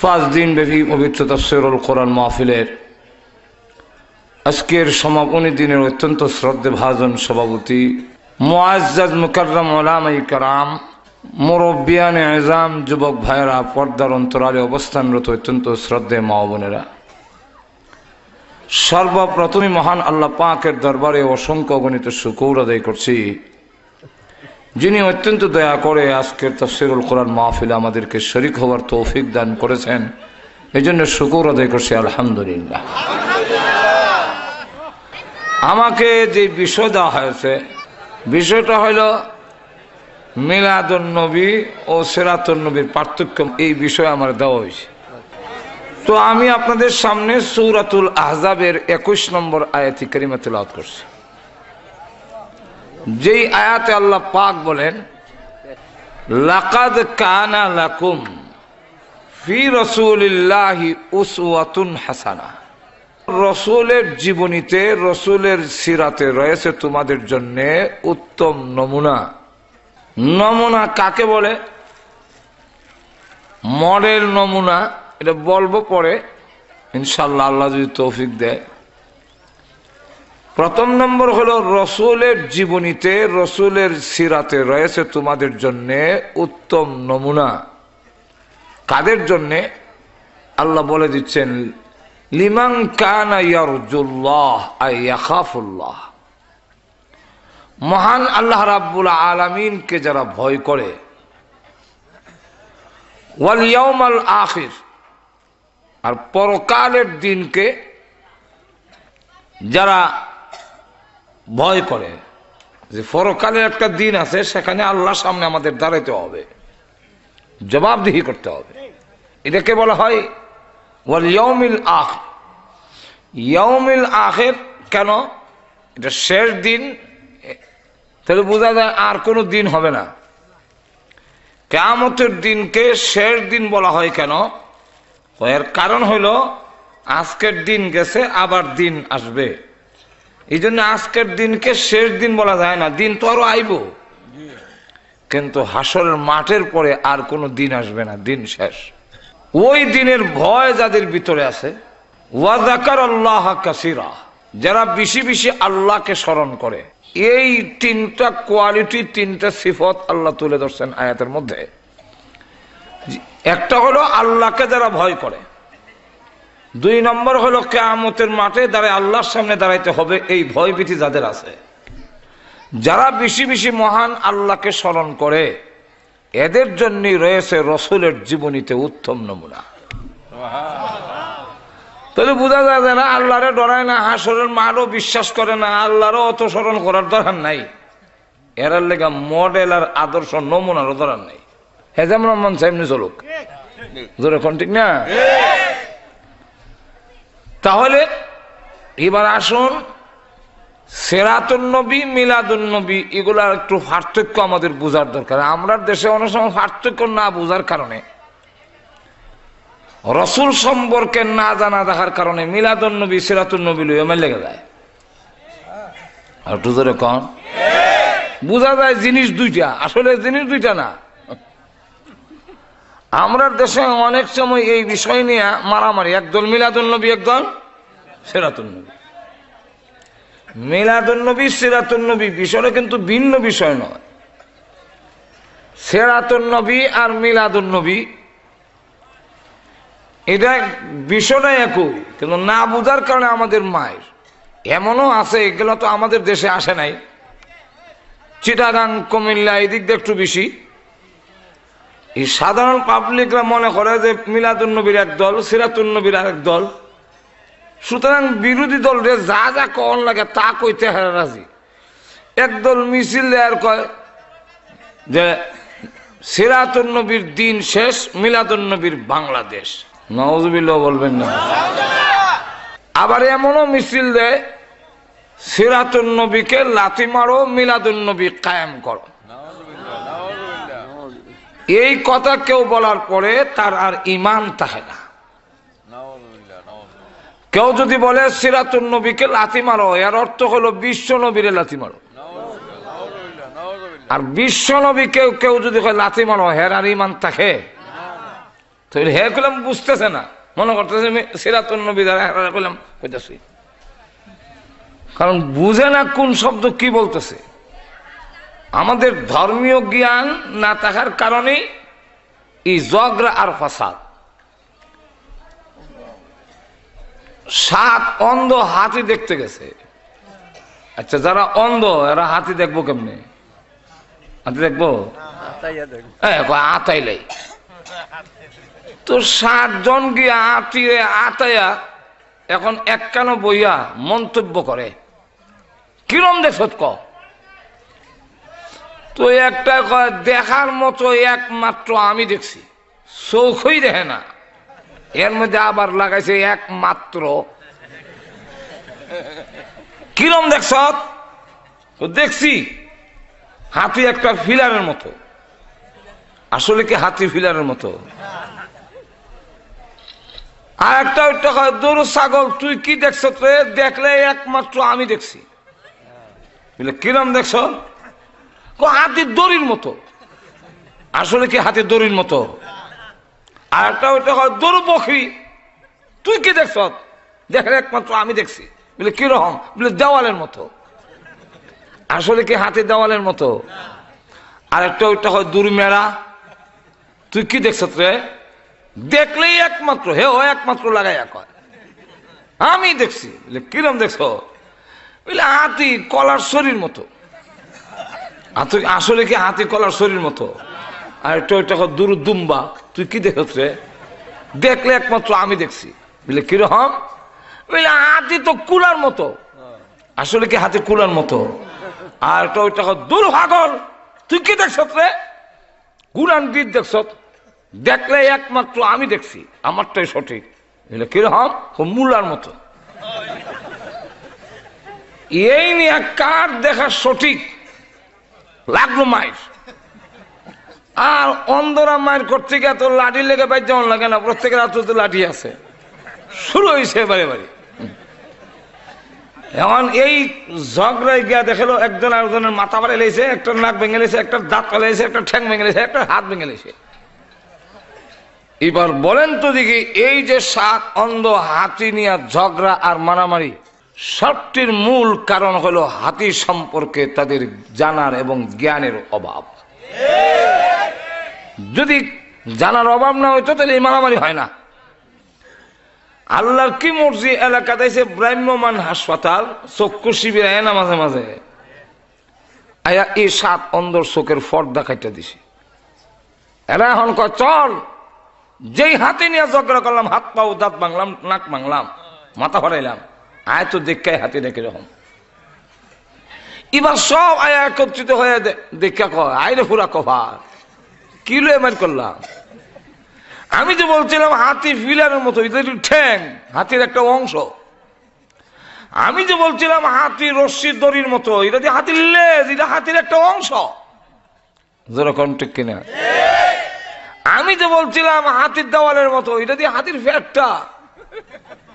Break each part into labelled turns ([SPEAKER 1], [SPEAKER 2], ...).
[SPEAKER 1] পাঁচ দিন ব্যাপী পবিত্র তাফসীরুল কোরআন মাহফিলের আজকের সমাপনী দিনের অত্যন্ত শ্রদ্ধেভাজন সভাপতি মুআজ্জাজ মুকাররম উলামায়ে কেরাম, মুরব্বিয়ানে এজাম, যুবক ভাইয়েরা, পর্দার অন্তরালে অবস্থানরত অত্যন্ত শ্রদ্ধেয় মা ও বোনেরা, সর্বপ্রথমে মহান আল্লাহ পাকের দরবারে অসংখ্য অগণিত শুকর আদায় করছি, যিনি অত্যন্ত দয়া করে আজকের তাফসীরুল কোরআন মাহফিলে আমাদেরকে শরীক হওয়ার তৌফিক দান করেছেন। এই জন্য শুকর আদায় করছি আলহামদুলিল্লাহ। আমাকে যে বিষয় দেওয়া হয়েছে, বিষয়টা হইল মিলাদুন নবী ও সিরাতুন নবীর পার্থক্য। এই বিষয় আমার দেওয়া হয়েছে। তো আমি আপনাদের সামনে সূরাতুল আহজাবের 21 নম্বর আয়াতি কারিমা তেলাওয়াত করছি। যেই আয়াতে আল্লাহ পাক বলেন, লাকাদ কানা লাকুম ফি রাসূলিল্লাহি উসওয়াতুন হাসানাহ। রসুলের জীবনীতে, রসুলের সিরাতে রয়েছে তোমাদের জন্য উত্তম নমুনা। নমুনা কাকে বলে? মডেল নমুনা, এটা বলবো পরে ইনশাআল্লাহ, আল্লাহ যদি তৌফিক দেয়। প্রথম নম্বর হলো রসুলের জীবনীতে, রসুলের সিরাতে রয়েছে তোমাদের জন্য উত্তম নমুনা। কাদের জন্যে? আল্লাহ বলে দিচ্ছেন, লিমান কানা ইয়ারজুল্লাহ আই ইয়াখাফুল্লাহ। মহান আল্লাহ রাব্বুল আলামিনকে যারা ভয় করে, ওয়াল ইয়াউমাল আখির, আর পরকালের দিনকে যারা ভয় করে, যে পরকালের একটা দিন আছে, সেখানে আল্লাহর সামনে আমাদের দাঁড়াতে হবে, জবাবদিহি করতে হবে। এটাকে বলা হয় ওয়াল ইয়াউমিল আখির। ইয়াউমিল আখির কেন? এটা শেষ দিন, তাহলে বোঝা যায় আর কোনো দিন হবে না। কিয়ামতের দিনকে শেষ দিন বলা হয় কেন? এর কারণ হইল আজকের দিন গেছে, আবার দিন আসবে। এই জন্য আজকের দিনকে শেষ দিন বলা যায় না, দিন তো আরো আইব, কিন্তু হাসরের মাঠের পরে আর কোনো দিন আসবে না, দিন শেষ। ওই দিনের ভয় যাদের ভিতরে আছে, ওয়া যাকারাল্লাহ কাসীরা, যারা বেশি বেশি আল্লাহকে স্মরণ করে। এই তিনটা কোয়ালিটি, তিনটা সিফত আল্লাহ তুলে ধরছেন আয়াতের মধ্যে। একটা হলো আল্লাহকে যারা ভয় করে, দুই নম্বর হলো কিয়ামতের মাঠে দাঁড়ায় আল্লাহর সামনে দাঁড়াইতে হবে, এই ভয়ভীতি যাদের আছে। যারা বেশি বেশি মহান আল্লাহকে স্মরণ করে, এদের জন্যই রয়েছে রসুলের জীবনীতে উত্তম নমুনা। তাহলে বোঝা যায় না আল্লাহরে ডরায় না, হাসরের মাঠও বিশ্বাস করে না, আল্লাহরও অত স্মরণ করার দরকার নাই। এরার লেগা মডেল আর আদর্শ নমুনারও দরকার নাই। হ্যাঁ, যেমন মন সামনে চলুক, ঠিক না? তাহলে এবার আসুন, সিরাতুন নবী, মিলাদুন নবী, এগুলার একটু পার্থক্য আমাদের বোঝার দরকার। আমরা দেশে অনেক সময় পার্থক্য না বোঝার কারণে, রসুল সম্পর্কে না জানা দেখার কারণে মিলাদুন নবী, সিরাতুন নবী লইয়া লেগে যায়। আর একটু ধরে কন, বোঝা যায় জিনিস দুইটা, আসলে জিনিস দুইটা না। আমরা দেশে অনেক সময় এই বিষয় নিয়ে মারামারি, একদল মিলাদুন নবী, একদল সিরাতুন নবী। মিলাদুন নবী, সিরাতুন নবী বিষয়টা কিন্তু ভিন্ন বিষয় নয়। সিরাতুন নবী আর মিলাদুন নবী এটা বিষয়টা একই, কিন্তু না বুঝার কারণে আমাদের মায়ের এমনও আছে, এগুলো তো আমাদের দেশে আসে নাই। চিটাগাং, কুমিল্লা, এই দিক দিয়ে একটু বেশি। এই সাধারণ পাবলিকরা মনে করে যে মিলাদুন নবীর এক দল, সিরাতুন নবীর আরেক দল। সুতরাং বিরোধী দল যা যা কন লাগে তা কইতে হারা রাজি। একদল মিছিল দেয়ার কয় যে সিরাতুন নবীর দিন শেষ, মিলাদুন নবীর বাংলাদেশ। নাউজুবিল্লাহ বলবেন না? আবার এমনও মিছিল দেয়, সিরাতুন নবীকে লাথি মারো, মিলাদুন নবী কায়েম করো। এই কথা কেউ বলার পরে তার আর ঈমান থাকে না। কেউ যদি বলে সিরাতুন নবীকে লাথি মারো, এর অর্থ হলো বিশ্ব নবীরে লাথি মারো। আর বিশ্ব নবী কেউ যদি লাথি মারো, হের আর ঈমান থাকে? তো হে কইলাম বুঝতেছে না, মনে করতেছে সিরাতুন নবী দ্বারা কইলাম কইতাছি, কারণ বুঝে না কোন শব্দ কি বলতেছে। আমাদের ধর্মীয় জ্ঞান না থাকার কারণেই এই ঝগড়া আর ফাসাদ। 7 অন্ধ হাতি দেখতে গেছে। আচ্ছা, যারা অন্ধ এরা হাতি দেখবো কেমনে? হাতি দেখবো আতাইলাই তো 7 জন গিয়া হাতিরে আতাইয়া এখন এক কানো বইয়া মন্তব্য করে, কিরম দেখছ ক? তো একটা কয় দেখার মতো একমাত্র আমি দেখছি, চোখই দেখে না। এর মধ্যে আবার লাগাইছে একমাত্র। কিরম দেখছ? দেখছি হাতি একটা ফিলারের মতো। আসলে কি হাতি ফিলারের মতো? আর একটা ওইটা কয় দরু ছাগল, তুই কি দেখছ? দেখলে একমাত্র আমি দেখছি। কিরম দেখছ? হাতির দড়ির মতো। আসলে কি হাতির দড়ির মতো? আর একটা ওইটা কয় দরু বকরি, তুই কি দেখছ? দেখলে একমাত্র আমি দেখছি। বলে কিরকম? বলে দেওয়ালের মতো। আসলে কি হাতির দেওয়ালের মতো? আর একটা ওইটা হয় দূর মেরা, তুই কি দেখছ? দেখলেই একমাত্র হে ও একমাত্র লাগাই কয় আমি দেখছি। বলে কিরম দেখছ? বলে হাতি কলার শরীর মতো। আসলে কি হাতি কলার শরীর মতো? আর একটা ওইটা হয় দূর দুম্বা, তুই কি দেখছ? দেখলে একমাত্র আমি দেখছি। বলে কিরকম? বলে হাতি তো কুলার মতো। আসলে কি হাতি কুলার মতো? আর একটা ওইটা হয় দূর পাগল, তুই কি দেখছ? কুরআন বিদ দেখছ? দেখলে একমাত্র আমি দেখছি, আমারটাই সঠিক। কিরকম? মূলার মতো। এই নিয়ে কার দেখা সঠিক লাগলো মায়ের। আর অন্ধরা মায়ের করতে গিয়ে তো লাঠি লেগে বাইর যেমন লাগে না, প্রত্যেকের হাতে তো লাঠি আছে, শুরু হয়েছে বারে বারে। এখন এই ঝগড়ায় গিয়া দেখলো একজন আরেকজনের মাথা বাড়ে লেছে, একটা নাক ভেঙে লেছে, একটা দাঁত ফেলেছে, একটা ঠ্যাং ভেঙে লেছে, একটা হাত ভেঙে লেছে। এবার বলেন তো দেখি, এই যে 7 অন্ধ হাতি নিয়ে ঝগড়া আর মারামারি, সবটির মূল কারণ হলো হাতি সম্পর্কে তাদের জানার এবং জ্ঞানের অভাব। যদি জানার অভাব না হইতো তাহলে এই মারামারি হয় না। আল্লাহর কি মর্জি এলাকাতে এসে ব্রাহ্মমান হাসপাতাল চক্ষু শিবির আয় না মাঝে মাঝে আয়া এই 7 অন্ধর চোখের পর্দা কাইটা দিছে। এরা এখন কয় চল, যেই হাতি নিয়ে ঝগড়া করলাম, হাত পাও দাঁত ভাঙলাম, নাক ভাঙলাম, মাথা ফাড়াইলাম, আয় তো দেখাই হাতি দেখে রকম। এবার সব আয়া একত্রিত হয়ে দেখা কয় আয় রে পুরা কভার কি লো এবার করলাম। আমি তো বলছিলাম হাতি ফিলারের মতো, এটা ঠ্যাং হাতির একটা অংশ। আমি যে বলছিলাম হাতি রশ্মির দড়ির মতো, এটা যে হাতির লেজ, এটা হাতির একটা অংশ। যেরকম ঠিক কিনা? আমি যে বলছিলাম হাতির দেওয়ালের মতো, এটা দিয়ে হাতির ফ্যাটটা,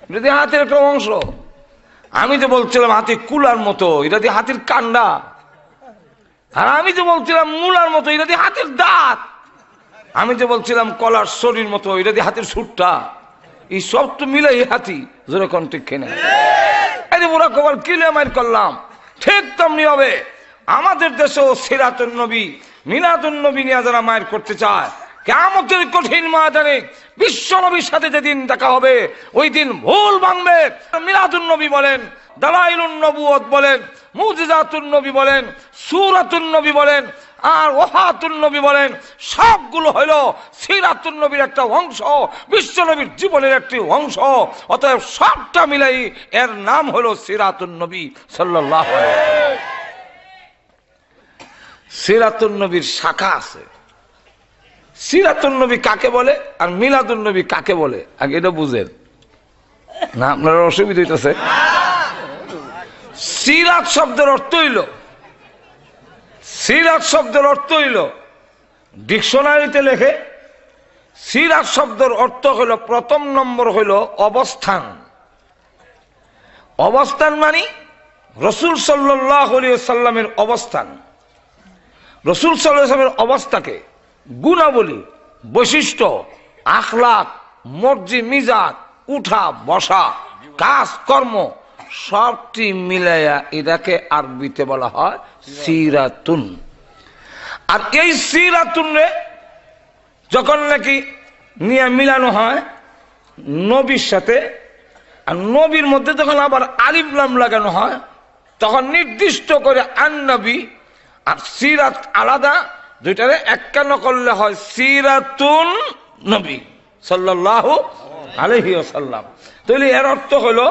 [SPEAKER 1] এটা দিয়ে হাতির একটা অংশ। আমি যে বলছিলাম হাতি কুলার মতো, এটা দিয়ে হাতির কান্ডা। আর আমি যে বলছিলাম মূলার মতো, এটা দিয়ে হাতির দাঁত। আমি যে বলছিলাম কলার শরীর মতো, এটা দিয়ে হাতির সুরটা। এই সব তো মিলে হাতি। যেরকম ঠিক কিনা? এই ওরা কবার কিলে মাইর করলাম। ঠিক তেমনি হবে আমাদের দেশেও সিরাতুন নবী মিলাদুন নবী নিয়ে যারা মায়ের করতে চায়, কিয়ামতের কঠিন ময়দানে বিশ্ব নবীর সাথে যেদিন দেখা হবে, ওই দিন ভুল ভাঙবে। মিলাদুন নবী বলেন, দালাইলুন নবুয়ত বলেন, মুজিজাতুন নবী বলেন, সূরাতুন নবী বলেন, আর ওফাতুন নবী বলেন, সবগুলো হলো সিরাতুন নবীর একটা অংশ, বিশ্ব নবীর জীবনের একটি অংশ। অতএব সবটা মিলাই এর নাম হলো সিরাতুন নবী সাল্লাল্লাহু আলাইহি ওয়াসাল্লাম। সিরাতুন নবীর শাখা আছে। সিরাতুন নবী কাকে বলে আর মিলাদুন নবী কাকে বলে আগে এটা বুঝেন না, আপনার অসুবিধা হইতেছে। সিরাত শব্দের অর্থ হইল, সিরাত শব্দের অর্থ হইল, ডিকশনারিতে লেখে সিরাত শব্দের অর্থ হইল, প্রথম নম্বর হইল অবস্থান। অবস্থান মানে রাসূল সাল্লাল্লাহু আলাইহি ওয়াসাল্লামের অবস্থান। রাসূল সাল্লাল্লাহু আলাইহি ওয়াসাল্লামের অবস্থাকে গুণাবলী, বৈশিষ্ট্য, আখলাক, মর্জি মিজাজ, উঠা বসা, কাজ কর্ম সবটি মিলাইয়া এটাকে আরবিতে বলা হয় সিরাতুন। আর এই সিরাতুনে যখন নাকি নিয়ে মিলানো হয় নবীর সাথে, আর নবীর মধ্যে যখন আবার আলিফ লাম লাগানো হয় তখন নির্দিষ্ট করে আন-নবী আর সিরাত আলাদা, দুইটারে একান্ন করলে হয় সিরাতুন নবী সাল্লাল্লাহু আলাইহি ওয়াসাল্লাম। তাহলে এর অর্থ হলো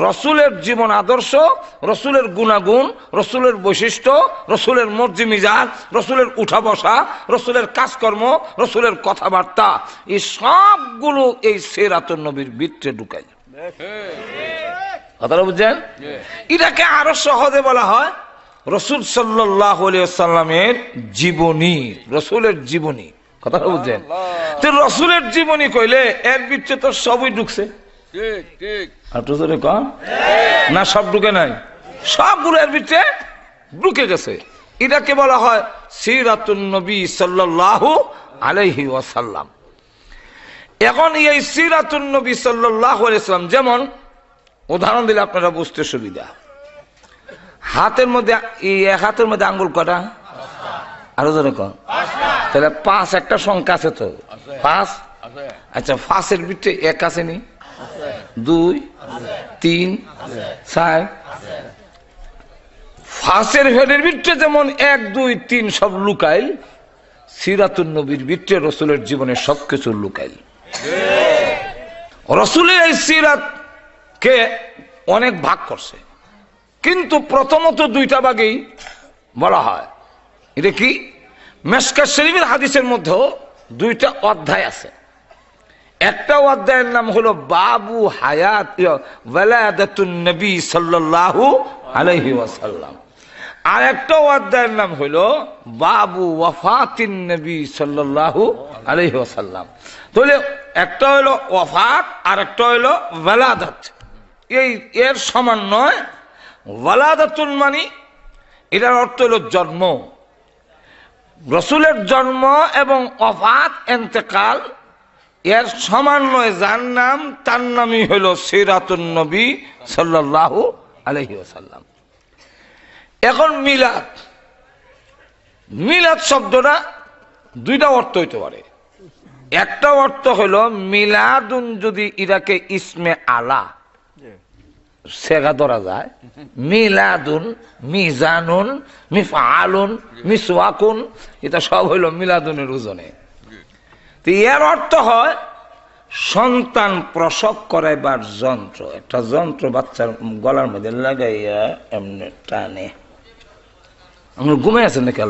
[SPEAKER 1] রসুলের জীবন আদর্শ, রসুলের গুণাগুণ, রসুলের বৈশিষ্ট্য, রসুলের মর্জি মিজাজ, রসুলের উঠা বসা, রসুলের কাজকর্ম, রসুলের কথাবার্তা, এই সবগুলো এই সিরাতুন নবীর ভিতরে ঢুকাই। কথাটা বুঝছেন? এটাকে আরো সহজে বলা হয় রসুল সাল্লাল্লাহু আলাইহি ওয়াসাল্লামের জীবনী, রসুলের জীবনী। কথাটা বুঝছেন? তো রসুলের জীবনী কইলে এর ভিতরে তো সবই ঢুকছে। না সব ঢুকে নাই? সবগুলো এর ভিতরে ঢুকে গেছে। এটাকে বলা হয় সিরাতুন নবী সাল্লাল্লাহু আলাইহি ওয়াসাল্লাম। এখন এই সিরাতুন নবী সাল্লাল্লাহু আলাইহি ওয়াসাল্লাম, যেমন উদাহরণ দিলে আপনারা বুঝতে সুবিধা, হাতের মধ্যে এই এক হাতের মধ্যে আঙ্গুল কটা? আরো জোরে কন। তাহলে 5 একটা সংখ্যা আছে তো? 5। আচ্ছা, 5-এর ভিতরে 1 আছে নি? 2, 3, 4। 5-এর হেডের ভিতরে যেমন 1, 2, 3 সব লুকাইল, সিরাতুন নবীর ভিতরে রসুলের জীবনে সবকিছু লুকাইল। রসুলের এই সিরাত কে অনেক ভাগ করছে, কিন্তু প্রথমত 2টা ভাগেই বলা হয়। এটা কি? মিশকাত শরীফের হাদিসের মধ্যে 2টা অধ্যায় আছে। একটা অধ্যায়ের নাম হলো বাবু হায়াত ওয়ালাদাতুন নবী সাল্লাল্লাহু আলাইহি ওয়াসাল্লাম, আর একটা অধ্যায়ের নাম হলো বাবু ওয়াফাতিন নবী সাল্লাল্লাহু আলাইহি ওয়াসাল্লাম। তাহলে একটা হলো ওয়াফাত আর একটা হলো ওয়ালাদাত। এই এর সমন্বয় ওয়ালাদাতুন মানে এটার অর্থ হলো জন্ম, রসুলের জন্ম, এবং ওয়াফাত ইন্তেকাল, এর সমন্বয় যার নাম তার নামই হলো সিরাতুন নবী সাল্লাল্লাহু আলাইহি ওয়াসাল্লাম। এখন মিলাদ, মিলাদ শব্দটা 2টা অর্থ হইতে পারে। একটা অর্থ হলো মিলাদুন, যদি এটাকে ইসমে আলা সেগা ধরা যায়, মিলাদুন, মিজানুন, মিফআলুন, মিসওয়াকুন, এটা সব হইলো মিলাদুনের ওজনে। এর অর্থ হয় সন্তান প্রসব করাইবার যন্ত্র। একটা যন্ত্র বাচ্চার গলার মধ্যে লাগাইয়া এমনি টানে। আপনি ঘুমে আছেন নাকি?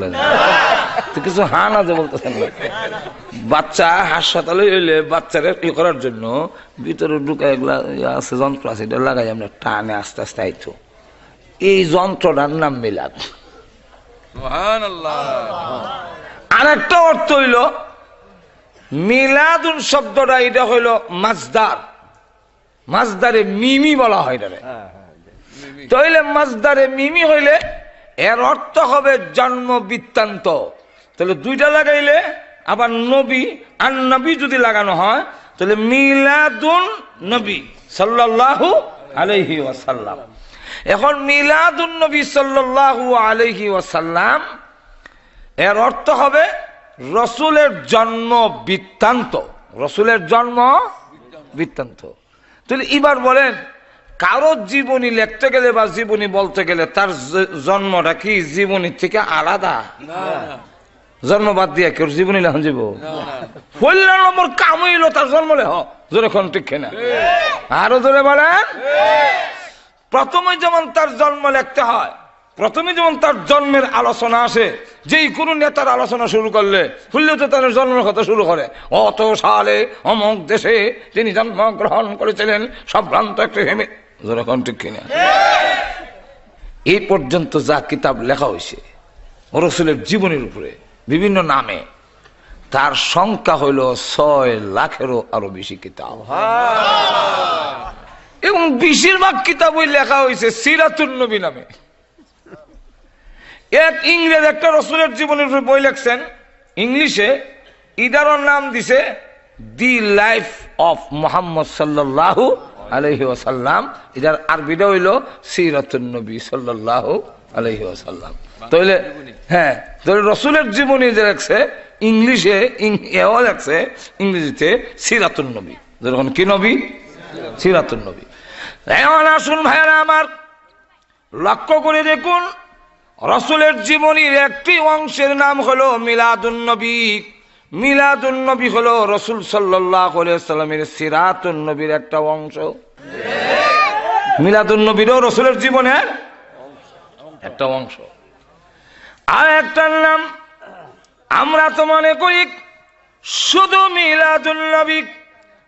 [SPEAKER 1] কিছু হা না যে বলতেছেন না। বাচ্চা হাসপাতালে হইলে বাচ্চারা ই করার জন্য ভিতরে ঢুকে এগুলা আছে যন্ত্র আছে, এটা লাগাই আমরা টানে আস্তে আস্তে আইতো। এই যন্ত্রটার নাম মিলাদ। আর একটা অর্থ হইল মিলাদুন শব্দটা, এটা হইল মাজদার, মাজদারে মিমি বলা হয় এটারে। তাইলে মাজদারে মিমি হইলে এর অর্থ হবে জন্ম বৃত্তান্ত। তাহলে 2টা লাগাইলে আবার নবী আর নবী যদি লাগানো হয় তাহলে মিলাদুন নবী সাল্লাল্লাহু আলাইহি ওয়াসাল্লাম। এখন মিলাদুন নবী সাল্লাল্লাহু আলাইহি ওয়াসাল্লাম এর অর্থ হবে রসুলের জন্ম বৃত্তান্ত, রসুলের জন্ম বৃত্তান্ত। তাহলে এবার বলেন, কারো জীবনী লিখতে গেলে বা জীবনী বলতে গেলে তার জন্মটা কি জীবনীর থেকে আলাদা? জন্ম বাদ দিয়ে কেউ জীবনী লেখন যাব? 14 নম্বর কাম হইল তার জন্ম লেখ। জোরে কোন ঠিক না? আরো জোরে বলেন। প্রথমে যেমন তার জন্ম লিখতে হয়, প্রথমে যেমন তার জন্মের আলোচনা আসে, যেই কোন নেতার আলোচনা শুরু করলে ফুললে তো তার জন্মের কথা শুরু করে, অত সালে অমুক দেশে তিনি জন্মগ্রহণ করেছিলেন সম্ভ্রান্ত একটা হেমে। যেরকম ঠিক কিনা? এই পর্যন্ত যা কিতাব লেখা হয়েছে রসুলের জীবনের উপরে বিভিন্ন নামে, তার সংখ্যা হইল 6 লাখেরও আরো বেশি কিতাব। এবং বেশিরভাগ কিতাবই লেখা হয়েছে সিরাতুন নবী নামে। এক ইংরেজ একটা রসুলের জীবনের উপরে বই লেখছেন ইংলিশে, ইদারর নাম দিছে দি লাইফ অফ মোহাম্মদ সাল্লাল্লাহু আলাইহি ওয়াসাল্লাম, এটার আরবিটা হইল সিরাতুন নবী সাল্লাল্লাহু আলাইহি ওয়াসাল্লাম। তাহলে হ্যাঁ, তাহলে রসুলের জীবনী যে লেখছে ইংলিশে, এও লেখছে ইংরেজিতে সিরাতুন নবী। যখন কি নবী? সিরাতুন নবী। আসুন ভাইয়ারা আমার, লক্ষ্য করে দেখুন, রসুলের জীবনীর একটি অংশের নাম হলো মিলাদুন নবী। মিলাদুন নবী হলো রসুল সাল্লাল্লাহু আলাইহি ওয়াসাল্লামের সিরাতুন নবীর একটা অংশ। মিলাদুন নবীরও রসুলের জীবনের একটা অংশ। আর একটার নাম আমরা তো মনে করি শুধু মিলাদুন নবী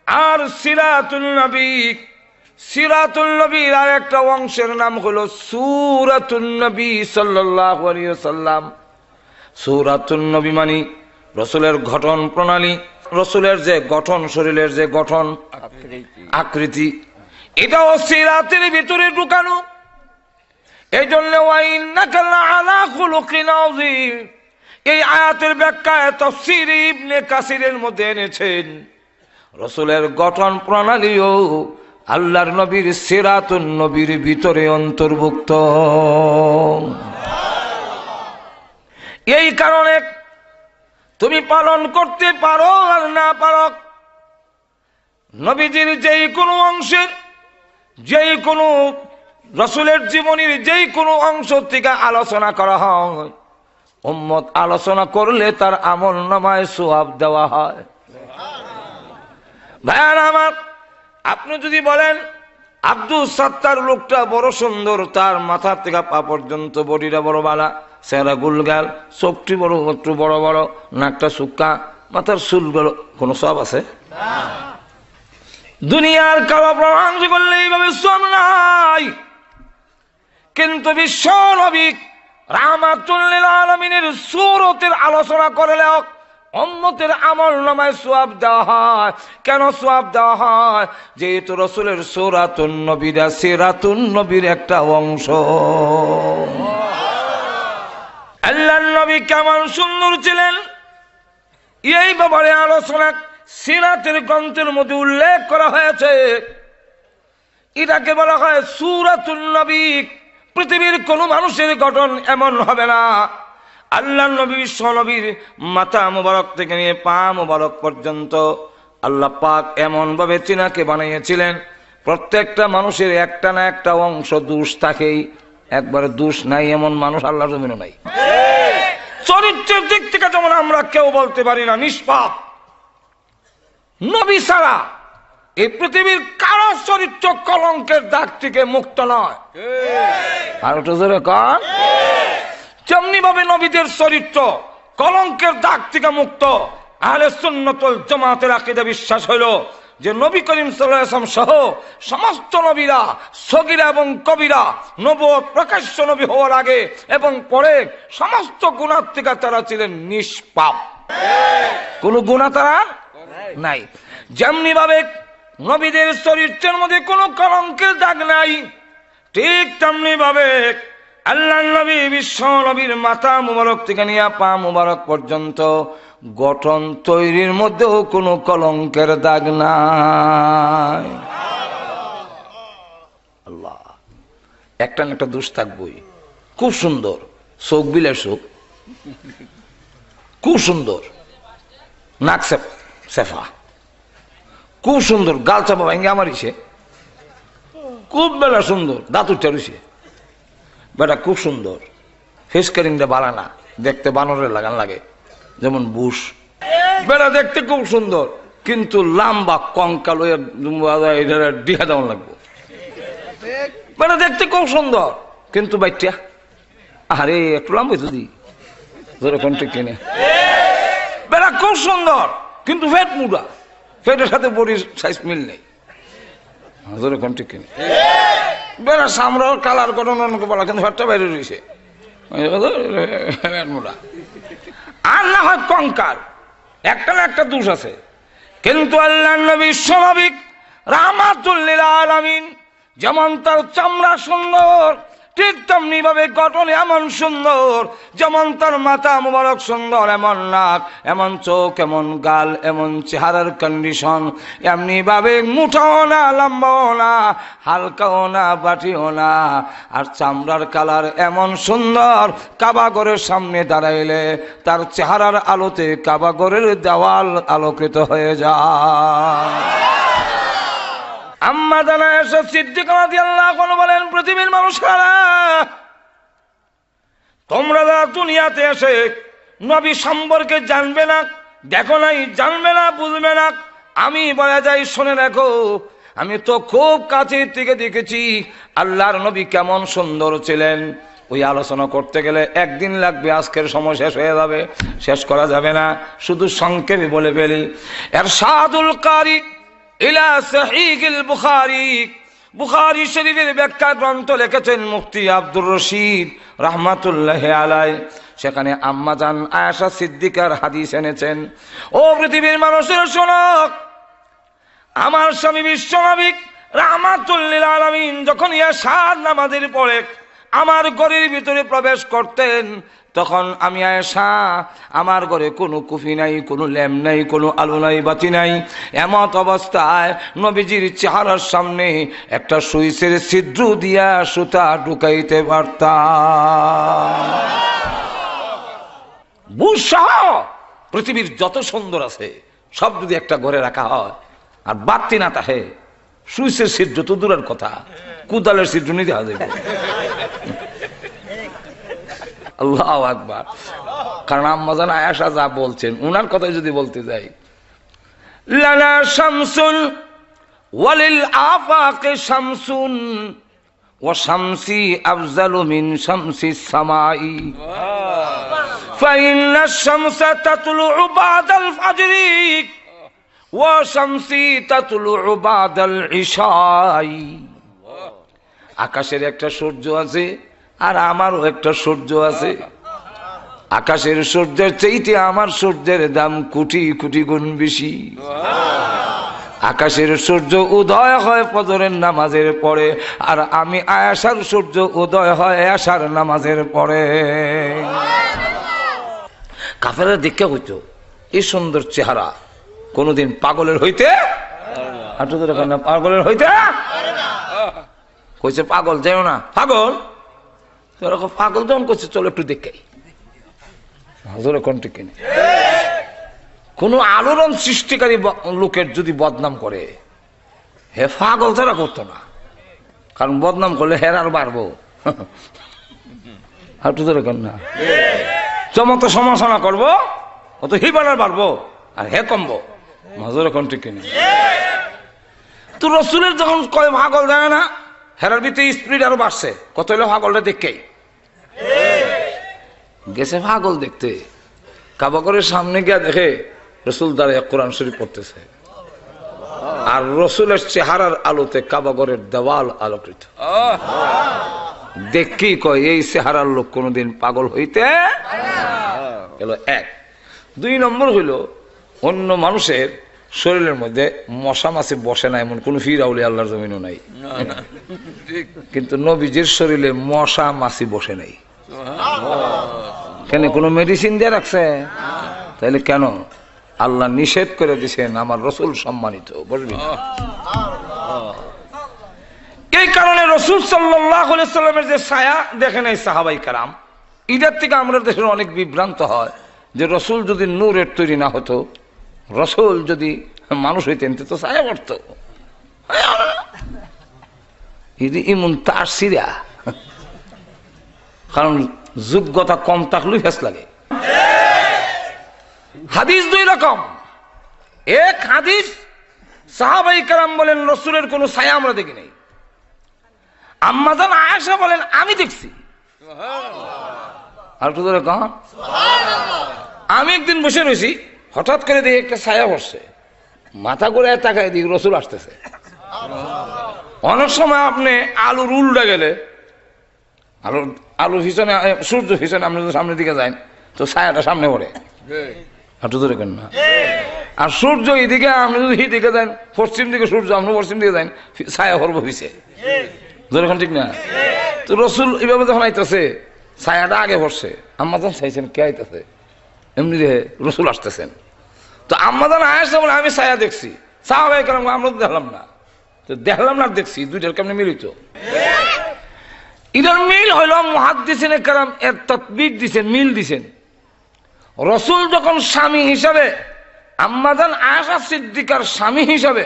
[SPEAKER 1] আর সিরাতুন নবী। সিরাতুন নবীর আর একটা অংশের নাম হলো সূরাতুন নবী সাল্লাল্লাহু আলাইহি ওয়াসাল্লাম। সূরাতুন নবী মানে রসুলের গঠন প্রণালী, রসুলের যে গঠন, শরীরের যে গঠন আকৃতি, এটাও সিরাতের ভিতরে ঢুকানো। এই জন্য এই আয়াতের ব্যাখ্যায় তাফসীর ইবনে কাসিরের মধ্যে এনেছেন রসুলের গঠন প্রণালীও আল্লাহর নবীর সিরাতুন নবীর ভিতরে অন্তর্ভুক্ত। এই কারণে তুমি পালন করতে পারো আর না পারো, নবীজির যেই কোনো অংশের, যেই কোনো রসুলের জীবনীর যেই কোনো অংশ থেকে আলোচনা করা হয়, উম্মত আলোচনা করলে তার আমল নামায় সওয়াব দেওয়া হয়। ভাইয়ার আমার, আপনি যদি বলেন আব্দুল সাত্তার লোকটা বড় সুন্দর, তার মাথা থেকে পা পর্যন্ত বডিটা বড় বালা, চেহারা গুলগাল, চোখটি বড়, একটু বড় বড়, নাকটা সুক্কা, মাথার চুলগুলো, কোনো সওয়াব আছে? দুনিয়ার কারো প্রমাণ করলে এইভাবে সওয়াব নাই। কিন্তু বিশ্ব নবী রাহমাতুল লিল আলামিনের সূরতের আলোচনা করলেও উম্মতের আমল নামায় সওয়াব দেওয়া হয়। কেন সওয়াব দেওয়া হয়? যেহেতু রসুলের সূরাতুন নবীরা সিরাতুন নবীর একটা অংশ। আল্লাহর নবী কেমন সুন্দর ছিলেন এই ব্যাপারে আলোচনা সিরাতের গ্রন্থের মধ্যে উল্লেখ করা হয়েছে। এটাকে বলা হয় সূরাতুন নবী। পৃথিবীর কোন মানুষের গঠন এমন হবে না। আল্লাহর নবী বিশ্ব নবীর মাথা মুবারক থেকে নিয়ে পা মুবারক পর্যন্ত আল্লাহ পাক এমন ভাবে তিনাকে বানিয়েছিলেন, প্রত্যেকটা মানুষের একটা না একটা অংশ দোষ থাকেই। একবারে দোষ নাই এমন মানুষ আল্লাহর জমিনে নাই। চরিত্রের দিক থেকে যেমন আমরা কেউ বলতে পারি না নিষ্পাপ, নবী ছাড়া এই পৃথিবীর কারো চরিত্র কলঙ্কের দাগ থেকে মুক্ত নয়। আর ওটা জোরে কর। যেমনি ভাবে নবীদের চরিত্র কলঙ্কের দাগ থেকে মুক্ত, আহলে সুন্নাত ওয়াল জামাতের আকীদা বিশ্বাস হইল যে নবী করিম সাল্লাল্লাহু আলাইহি ওয়াসাল্লাম সহ সমস্ত নবীরা, সগীরা এবং কবিরা, নবুয়ত প্রকাশ্য নবী হওয়ার আগে এবং পরে সমস্ত গুনাহ থেকে তারা ছিলেন নিষ্পাপ। কোনো গুনাহ তারা নাই। যেমনি ভাবে নবীদের চরিত্রের মধ্যে কোনো কলঙ্কের দাগ নাই, ঠিক তেমনি ভাবে আল্লাহর নবী বিশ্ব নবীর মাথা মুবারক থেকে নিয়ে পা মুবারক পর্যন্ত গঠন তৈরির মধ্যেও কোনো কলঙ্কের দাগ নাই। আল্লাহ, একটা না একটা দোষ থাকবই। খুব সুন্দর চোখ, বিলের চোখ, খুব সুন্দর নাক সেফা, খুব সুন্দর গাল চাপা ভাঙ্গে আমার ইসে, খুব বেলা সুন্দর দাঁত উঠে রয়েছে বেটা, খুব সুন্দর ফেস কারিংটা বালা না, দেখতে বানরের লাগান লাগে, যেমন বুশ বেটা দেখতে খুব সুন্দর, কিন্তু লাম্বা কঙ্কাল ডিহা দেওয়ান লাগবে। বেটা দেখতে খুব সুন্দর কিন্তু বাইটা আরে একটু লাম্বা যদি কিনে। বেটা খুব সুন্দর কিন্তু ফেট মুডা, ফেটের সাথে বডির সাইজ মিল নেই। ঠিক কিনে বেড়া সামরার কালার গঠন বলা, কিন্তু ফেটটা বাইরে রয়েছে আর না হয় কঙ্কাল, একটা না একটা দোষ আছে। কিন্তু আল্লাহর নবী স্বাভাবিক রাহমাতুল লিল আলামিন, যেমন তার চামড়া সুন্দর ঠিক তেমনি ভাবে গঠন এমন সুন্দর, যেমন তার মাথা মুবারক সুন্দর, এমন নাক, এমন চোখ, এমন গাল, এমন চেহারার কন্ডিশন, এমনি ভাবে মুঠাও না, লম্বাও না, হালকাও না, বাটিও না, আর চামড়ার কালার এমন সুন্দর, কাবাগরের সামনে দাঁড়াইলে তার চেহারার আলোতে কাবাগরের দেওয়াল আলোকিত হয়ে যায়। আম্মা জানা আয়েশা সিদ্দিকা রাদিয়াল্লাহু আনহা বলেন, পৃথিবীর মানুষেরা, তোমরা দুনিয়াতে এসে নবী সম্পর্কে জানবে না, দেখো নাই, জানবে না, বুঝবে না। আমি বলে যাই, শুনে রাখো, আমি তো খুব কাছে থেকে দেখেছি আল্লাহর নবী কেমন সুন্দর ছিলেন। ওই আলোচনা করতে গেলে একদিন লাগবে, আজকের সময় শেষ হয়ে যাবে, শেষ করা যাবে না, শুধু সংক্ষেপে বলে ফেলি। ইরশাদুল কারি ইলা সহিহুল বুখারী, বুখারী শরীফের ব্যাখ্যা গ্রন্থ লিখেছেন মুফতি আব্দুর রশিদ রাহমাতুল্লাহি আলাইহি। সেখানে আম্মাজান আয়েশা সিদ্দিকার হাদিস এনেছেন। ও পৃথিবীর মানুষের শোনো, আমার স্বামী বিশ্বনবী রাহমাতুল লিল আলামিন যখন ইশার নামাজের পরে আমার ঘরের ভিতরে প্রবেশ করতেন, তখন আমি আয়েশা, আমার ঘরে কোনো কুফি নাই, কোনো ল্যাম্প নাই, কোনো আলো নাই, বাতি নাই, এমত অবস্থায় নবীজির চেহারার সামনে একটা সুইচের ছিদ্র দিয়া সুতা ঢুকাইতে পারতাম। বুঝসহ পৃথিবীর যত সুন্দর আছে সব যদি একটা ঘরে রাখা হয় আর বাতি না থাকে, সুইচের ছিদ্র তো দূরের কথা, কুদালের ছিদ্র নিতে হবে। আল্লাহু আকবার। কারণ আম্মাজান আয়েশা যা বলছেন, উনার কথাই যদি বলতে যাই, লানা শামসুন ওয়ালিল আফাকে শামসুন ওয়া শামসি আফজালু মিন শামসিস সামাই ফাইন্নাশ শামসা তাতলুউ বাদাল ফাজরি ওয়া শামসি তাতলুউ বাদাল ইশাই। আকাশের একটা সূর্য আছে আর আমারও একটা সূর্য আছে। আকাশের সূর্যের চাইতে আমার সূর্যের দাম কোটি কোটি গুণ বেশি। আকাশের সূর্য উদয় হয় ফজরের নামাজের পরে, আর আমি আয়েশার সূর্য উদয় হয় এশার নামাজের পরে। কাফেররা দেখে হইতো এই সুন্দর চেহারা কোনদিন পাগলের হইতে, পাগলের হইতে কইছে পাগল যাও না, পাগল পাগল যখন করছে চলো একটু দেখাই। কোন আলোড়ন সৃষ্টিকারী লোকের যদি বদনাম করে, হে পাগল তারা করতো না, কারণ বদনাম করলে হের আর বাড়বো, না যত সমালোচনা করবো অত হিবার আর বাড়বো আর হে কমবো। মাজরে কোন ঠিক কিনে তো রসুলের যখন কয় পাগল যায় না, হেরার ভিতরে স্পিড আরো বাড়ছে, কত হলো পাগলটা দেখেই গেছে। পাগল দেখতে কাবাগরের সামনে গিয়া দেখে রসুল দাঁড়িয়ে কোরআন শরীফ পড়তেছে, আর রসুলের চেহারার আলোতে কাবাগরের দেওয়াল আলোকিত। দেখি কয় এই চেহারার লোক কোনদিন পাগল হইতে গেল। এক, দুই নম্বর হইল অন্য মানুষের শরীরের মধ্যে মশা মাছি বসে না এমন কোন ফিরাউলি আল্লাহর জমিনও নাই, কিন্তু নবীজির শরীরে মশা মাছি বসে নাই। কেন? কোন মেডিসিন দিয়ে রাখছে? তাহলে কেন? আল্লাহ নিষেধ করে দিছেন, আমার রসুল সম্মানিত, বুঝবি না? এই কারণে রসুল সাল্লাল্লাহু আলাইহি সাল্লামের যে ছায়া দেখেন এই সাহাবাই কারাম, এটার থেকে আমরা দেশের অনেক বিভ্রান্ত হয় যে রসুল যদি নূরের তৈরি না হতো, রসুল যদি মানুষ হইতেন তো ছায়া পড়তো। ইমন তার সিরা, কারণ যোগ্যতা কম থাকলেই ফেস লাগে। হাদিস দুই রকম। এক হাদিস সাহাবাই কেরাম বলেন রসুলের কোন ছায়া আমরা দেখি নাই। আম্মাজান আয়েশা বলেন আমি দেখছি। আর একটু ধরে কন। আমি একদিন বসে রয়েছি, হঠাৎ করে দেখি একটা ছায়া বসছে, মাথা করে তাকায় দিক রসুল আসতেছে। অনেক সময় আপনি আলুর উল্টা গেলে, আলুর পিছনে সূর্য পিছনে আপনি যদি সামনের দিকে যান তো ছায়াটা সামনে পড়ে, হাঁটু ধরে কেন না। আর সূর্য এইদিকে আপনি যদি এইদিকে যান, পশ্চিম দিকে সূর্য আপনি পশ্চিম দিকে যান, ছায়া পড়বো পিছে। যখন ঠিক না? তো রসুল এইভাবে যখন আইতেছে ছায়াটা আগে বসছে, আম্মাজান চাইছেন কে আইতেছে, এমনি রে রসুল আসতেছেন। তো আম্মাজান আয়েশা বলে আমি ছায়া দেখছি, সাহাবায়ে কেরাম আমরা তো দেখলাম না। তো দেখলাম না দেখছি, দুইটার কেমনে মিলিত? এটার মিল হইল মুহাদ্দিসিনে কেরাম এর তাতবিক দিছেন, মিল দিছেন। রসুল যখন স্বামী হিসাবে, আম্মাজান আয়েশা সিদ্দিকার স্বামী হিসাবে,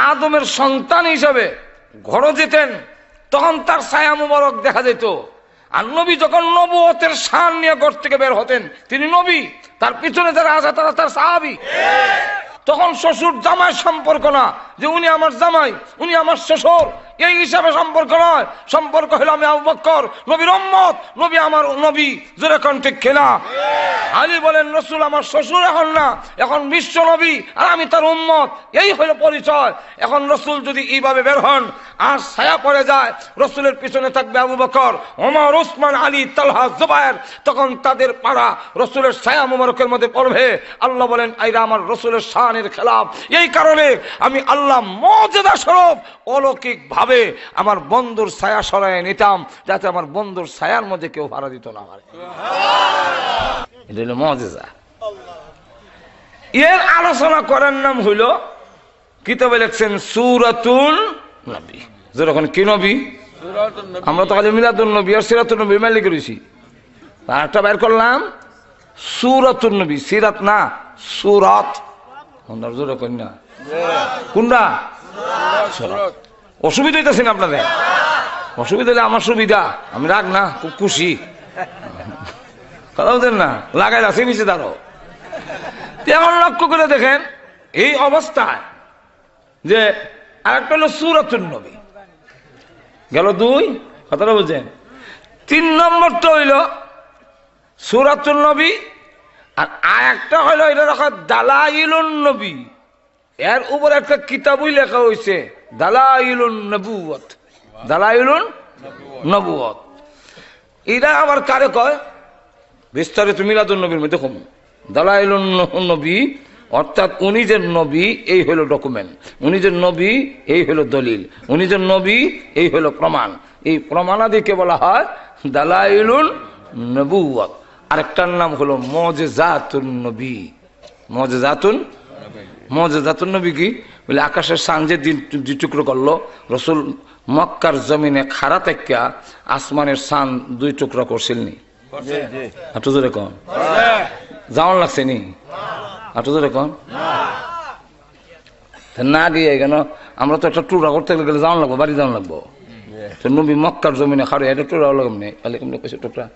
[SPEAKER 1] আদমের সন্তান হিসাবে ঘরে যেতেন, তখন তার ছায়া মুবারক দেখা যেত। আর নবী যখন নবুয়তের শান নিয়ে ঘর থেকে বের হতেন, তিনি নবী, তার পিছনে যারা আছে তারা তার সাহাবী। তখন শ্বশুর জামাই সম্পর্ক না যে উনি আমার জামাই, উনি আমার শ্বশুর, এই হিসাবে সম্পর্ক নয়। সম্পর্ক হলো আমি আবু বকর, নবীর উম্মত, নবী আমার নবী। জোরে কোন ঠিক কিনা? আলী বলেন রসুল আমার শ্বশুর এখন না, এখন বিশ্ব নবী, আর আমি তার উম্মত, এই হলো পরিচয়। এখন রসুল যদি এইভাবে বের হন আর ছায়া পড়ে যায়, রসুলের পিছনে থাকবে আবু বকর, ওমর, উসমান, আলী, তালহা, জুবায়ের, তখন তাদের পাড়া রসুলের ছায়া মুবারকের মধ্যে পড়বে। আল্লাহ বলেন এরা আমার রসুলের শানের খেলাফ। এই কারণে আমি আল্লাহ মুজিজা স্বরূপ অলৌকিক ভাবে আমার বন্ধুর ছায়া সরায় নিতাম, যাতে আমার বন্ধুর ছায়ার মধ্যে কেউ ভাড়া দিত না পারে। এটা হলো মুজিজা। এর আলোচনা করার নাম হইল, কিতাবে লিখছেন সূরাতুন নবী। যেরকম কি নবী? আমরা তো খালি মিলাদুন নবী আর সিরাতুন নবী মাইলি করেছি, আর একটা বের করলাম সূরাতুন নবী। সিরাত না, সূরাত। জোরে কই না কোনটা? অসুবিধা হইতেছে না আপনাদের? অসুবিধা হলে আমার সুবিধা, আমি রাগ না, খুব খুশি। কথা বলতেন না, লাগাই আছে নিচে দাঁড়ো। এখন লক্ষ্য করে দেখেন এই অবস্থায় যে আরেকটা হলো সূরাতুন নবী গেল, দুই। কথাটা বুঝছেন? 3 নম্বরটা হইল সূরাতুন নবী, আর আরেকটা হইলো এটা রাখা দালাইলুন নবী। এর উপর একটা কিতাবই লেখা হয়েছে দালাইলুন নবুয়ত। দালাইলুন নবুয়ত এটা আবার কারে কয়? বিস্তারিত মিলাদুন নবীর মধ্যে কম। দালাইলুন নবী অর্থাৎ উনি যে নবী এই হলো ডকুমেন্ট, উনি যে নবী এই হলো দলিল, উনি যে নবী এই হলো প্রমাণ। এই প্রমাণাদিকে বলা হয় দালাইলুন নবুয়ত। আরেকটার নাম হলো মুজিজাতুন নবী। মুজিজাতুন নবী কি বলে? আকাশের সান যে দুই টুকরো করলো, রসুল মক্কার জমিনে খাড়া থেকে আসমানের সান 2 টুকরা করছিলনি? একটু জোরে কন, যাওয়ান লাগছে নি? একটু জোরে কন না দিয়ে কেন? আমরা তো একটা টুকরা করতে গেলে যাওয়ান লাগবো, বাড়ি যাওয়ান লাগবো। নবী মক্কার জমিনে খাড়ে এটা টুকরাও লাগাম নেই, তাহলে কেমন কইছে টুকরা?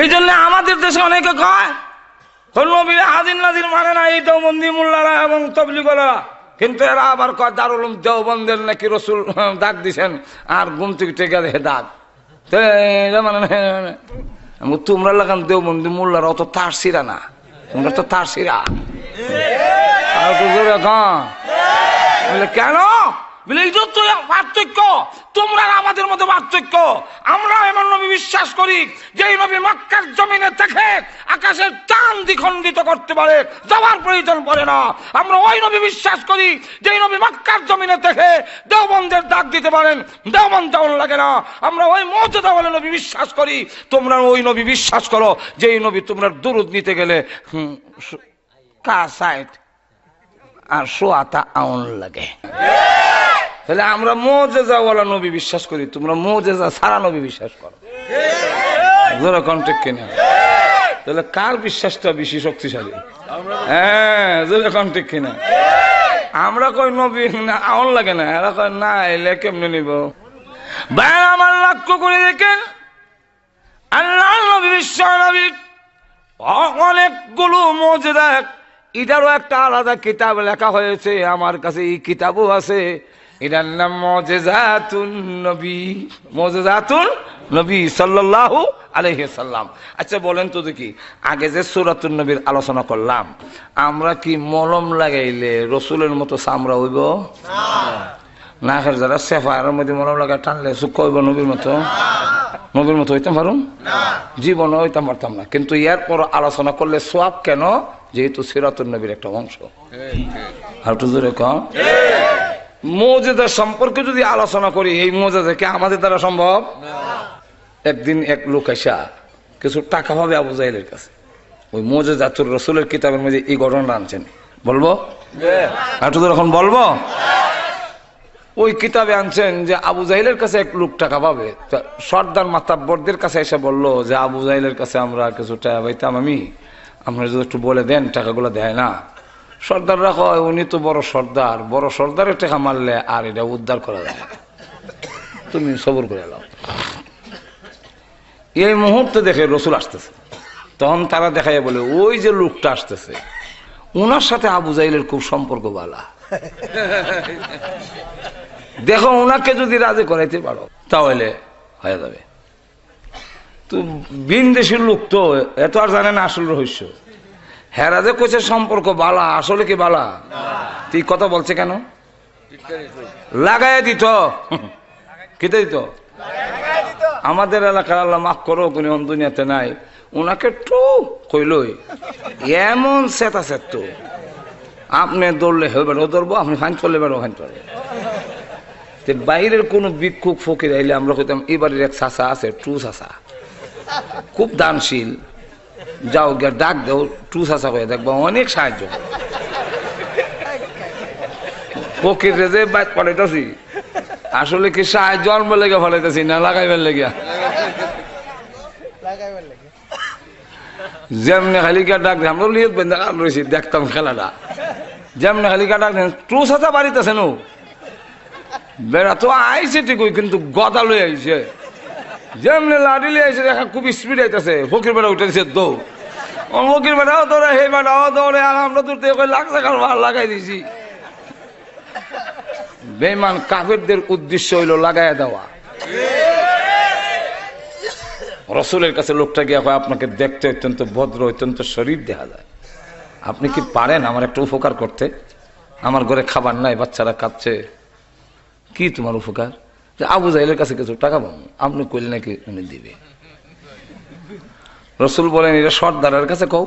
[SPEAKER 1] এই জন্য আমাদের দেশে অনেকে কয় নবীর হাজির নাজির মানে না এই দেওবন্দি মোল্লারা এবং তবলিগরা, কিন্তু এরা আবার কয় দারুল উলুম দেওবন্দের নাকি রসুল ডাক দিছেন আর ঘুম থেকে গেলে দাগ। মানে তোমরা লাগান দেওবন্দি মোল্লারা অত তার সিরা না, তোমরা তো তার সিরা। কেন পার্থক্য? তোমরা আমাদের মধ্যে পার্থক্য। আমরা এমন নবী বিশ্বাস করি যে নবী মক্কার জমিনে থেকে আকাশের চাঁদ দ্বিখণ্ডিত করতে পারে, যাওয়ার প্রয়োজন পড়ে না। আমরা ওই নবী বিশ্বাস করি যে নবী মক্কার জমিনে থেকে দেওবন্দের ডাক দিতে পারেন, দেওবন্দ যাওয়ার লাগে না। আমরা ওই মুজিজা ওয়ালা নবী বিশ্বাস করি, তোমরা ওই নবী বিশ্বাস করো যে নবী তোমরা দুরূদ নিতে গেলে কাসাইট আর সোয়াতা আউন লাগে। তাহলে আমরা মুজিজা ওয়ালা নবী বিশ্বাস করি, তোমরা মুজিজা ছাড়া নবী বিশ্বাস করো। জোরে কন্টেক্ট কিনা? তাহলে কার বিশ্বাসটা বেশি শক্তিশালী? হ্যাঁ, জোরে কন্টেক্ট কিনা? আমরা কই নবী না আউন লাগে না, এরা কয় না এলে কেমনে নিব? ভাই আমার লক্ষ্য করে দেখেন, আল্লাহ নবী বিশ্ব নবী অনেকগুলো মুজিজা, এটারও একটা আলাদা কিতাব লেখা হয়েছে, আমার কাছে এই কিতাবও আছে। এটার নাম মুজিজাতুন নবী, মুজিজাতুন নবী সাল্লাল্লাহু আলাইহি সাল্লাম। আচ্ছা বলেন তো দেখি, আগে যে সূরাতুন নবীর আলোচনা করলাম, আমরা কি মলম লাগাইলে রসুলের মতো চামড়া হইব? না, যারা সেফায়ের মধ্যে মলম লাগাই টানলে চুক্ষ হইব নবীর মতো? নবীর মতো হইতাম পারুম? জীবনে হইতাম পারতাম না। কিন্তু এর পর আলোচনা করলে সওয়াব কেন? যেহেতু সিরাতুন নবীর একটা অংশ। আর একটু জোরে কম। মুজিজা সম্পর্কে যদি আলোচনা করি, এই মুজিজা কি আমাদের দ্বারা সম্ভব? একদিন এক লোক এসে কিছু টাকা পাবে আবু জাহেলের কাছে, ওই মুজিজাতুর রাসূলের কিতাবের মধ্যে এই ঘটনা আনছেন। বলবো একটু এখন বলবো? ওই কিতাবে আনছেন যে আবু জাহেলের কাছে এক লোক টাকা পাবে। সর্দার মাতাব্বরদের কাছে এসে বললো যে আবু জাহেলের কাছে আমরা কিছু টাকা পাইতাম, আমরা যদি একটু বলে দেন, টাকাগুলো দেয় না। সর্দাররা কয় উনি তো বড় সর্দার, বড় সর্দারের টাকা মারলে আর এটা উদ্ধার করা যায়, তুমি সবর করে নাও। এই মুহূর্তে দেখে রসুল আসতেছে, তখন তারা দেখাইয়া বলে ওই যে লোকটা আসতেছে ওনার সাথে আবু জাহেলের খুব সম্পর্ক ভালো, দেখো ওনাকে যদি রাজি করাইতে পারো তাহলে হয়ে যাবে। তো বিন দেশের লোক তো এত আর জানে না আসল রহস্য। হেরা যে কোচের সম্পর্ক বালা, আসলে কি বালা? তুই কথা বলছে কেন? লাগাই দিত, কেটে দিত। আমাদের এলাকার আল্লাহ মাফ করো, কোন দুনিয়াতে নাই, ওনাকে একটু কইলই এমন সেতা সেত, আপনি দৌড়লে হবে ধরবো, আপনি ফাইন চললে বেড়ো ফাইন চলে। বাইরের কোন ভিক্ষুক ফকির আইলে আমরা কইতাম এবারের এক চাষা আছে, টু চাষা, খুব দানশীল, যাও গিয়ে ডাক দেও, টু চাষা করে দেখবো অনেক সাহায্য। ফকির যে বাইক পাঠাইতেছি আসলে কি সাহায্য জন্ম লেগে ফলাইতেছি না লাগাইবার লেগে? যেমনি খালি গিয়ে ডাক দেয়, আমরা লিয়ে রয়েছি দেখতাম খেলাটা, যেমনি খালি গিয়ে ডাক দেন টু চাষা বাড়িতেছে নো বেড়া তো আইছে ঠিকই, কিন্তু গদা লই আইছে, যেমনি লাড়ি লিয়ে আইছে দেখা খুব স্পিড আইতেছে। ফকির বেড়া উঠে দিছে দৌ, ফকির বেড়াও দৌড়ে, হে বেড়াও দৌড়ে, আর আমরা দূর থেকে লাগছে কারণ ভালো লাগাই দিছি। বেঈমান কাফেরদের উদ্দেশ্য হইল লাগাইয়া দেওয়া। রসুলের কাছে লোকটা গিয়া কয় আপনাকে দেখতে অত্যন্ত ভদ্র, অত্যন্ত শরীফ দেখা যায়, আপনি কি পারেন আমার একটা উপকার করতে? আমার ঘরে খাবার নাই, বাচ্চারা কাঁদছে, কি তোমার উপকার? যে আবু জাহেলের কাছে কিছু টাকা পাবো, আপনি কইলে নাকি উনি দিবে। রসুল বলেন এটা সর্দারের কাছে কও,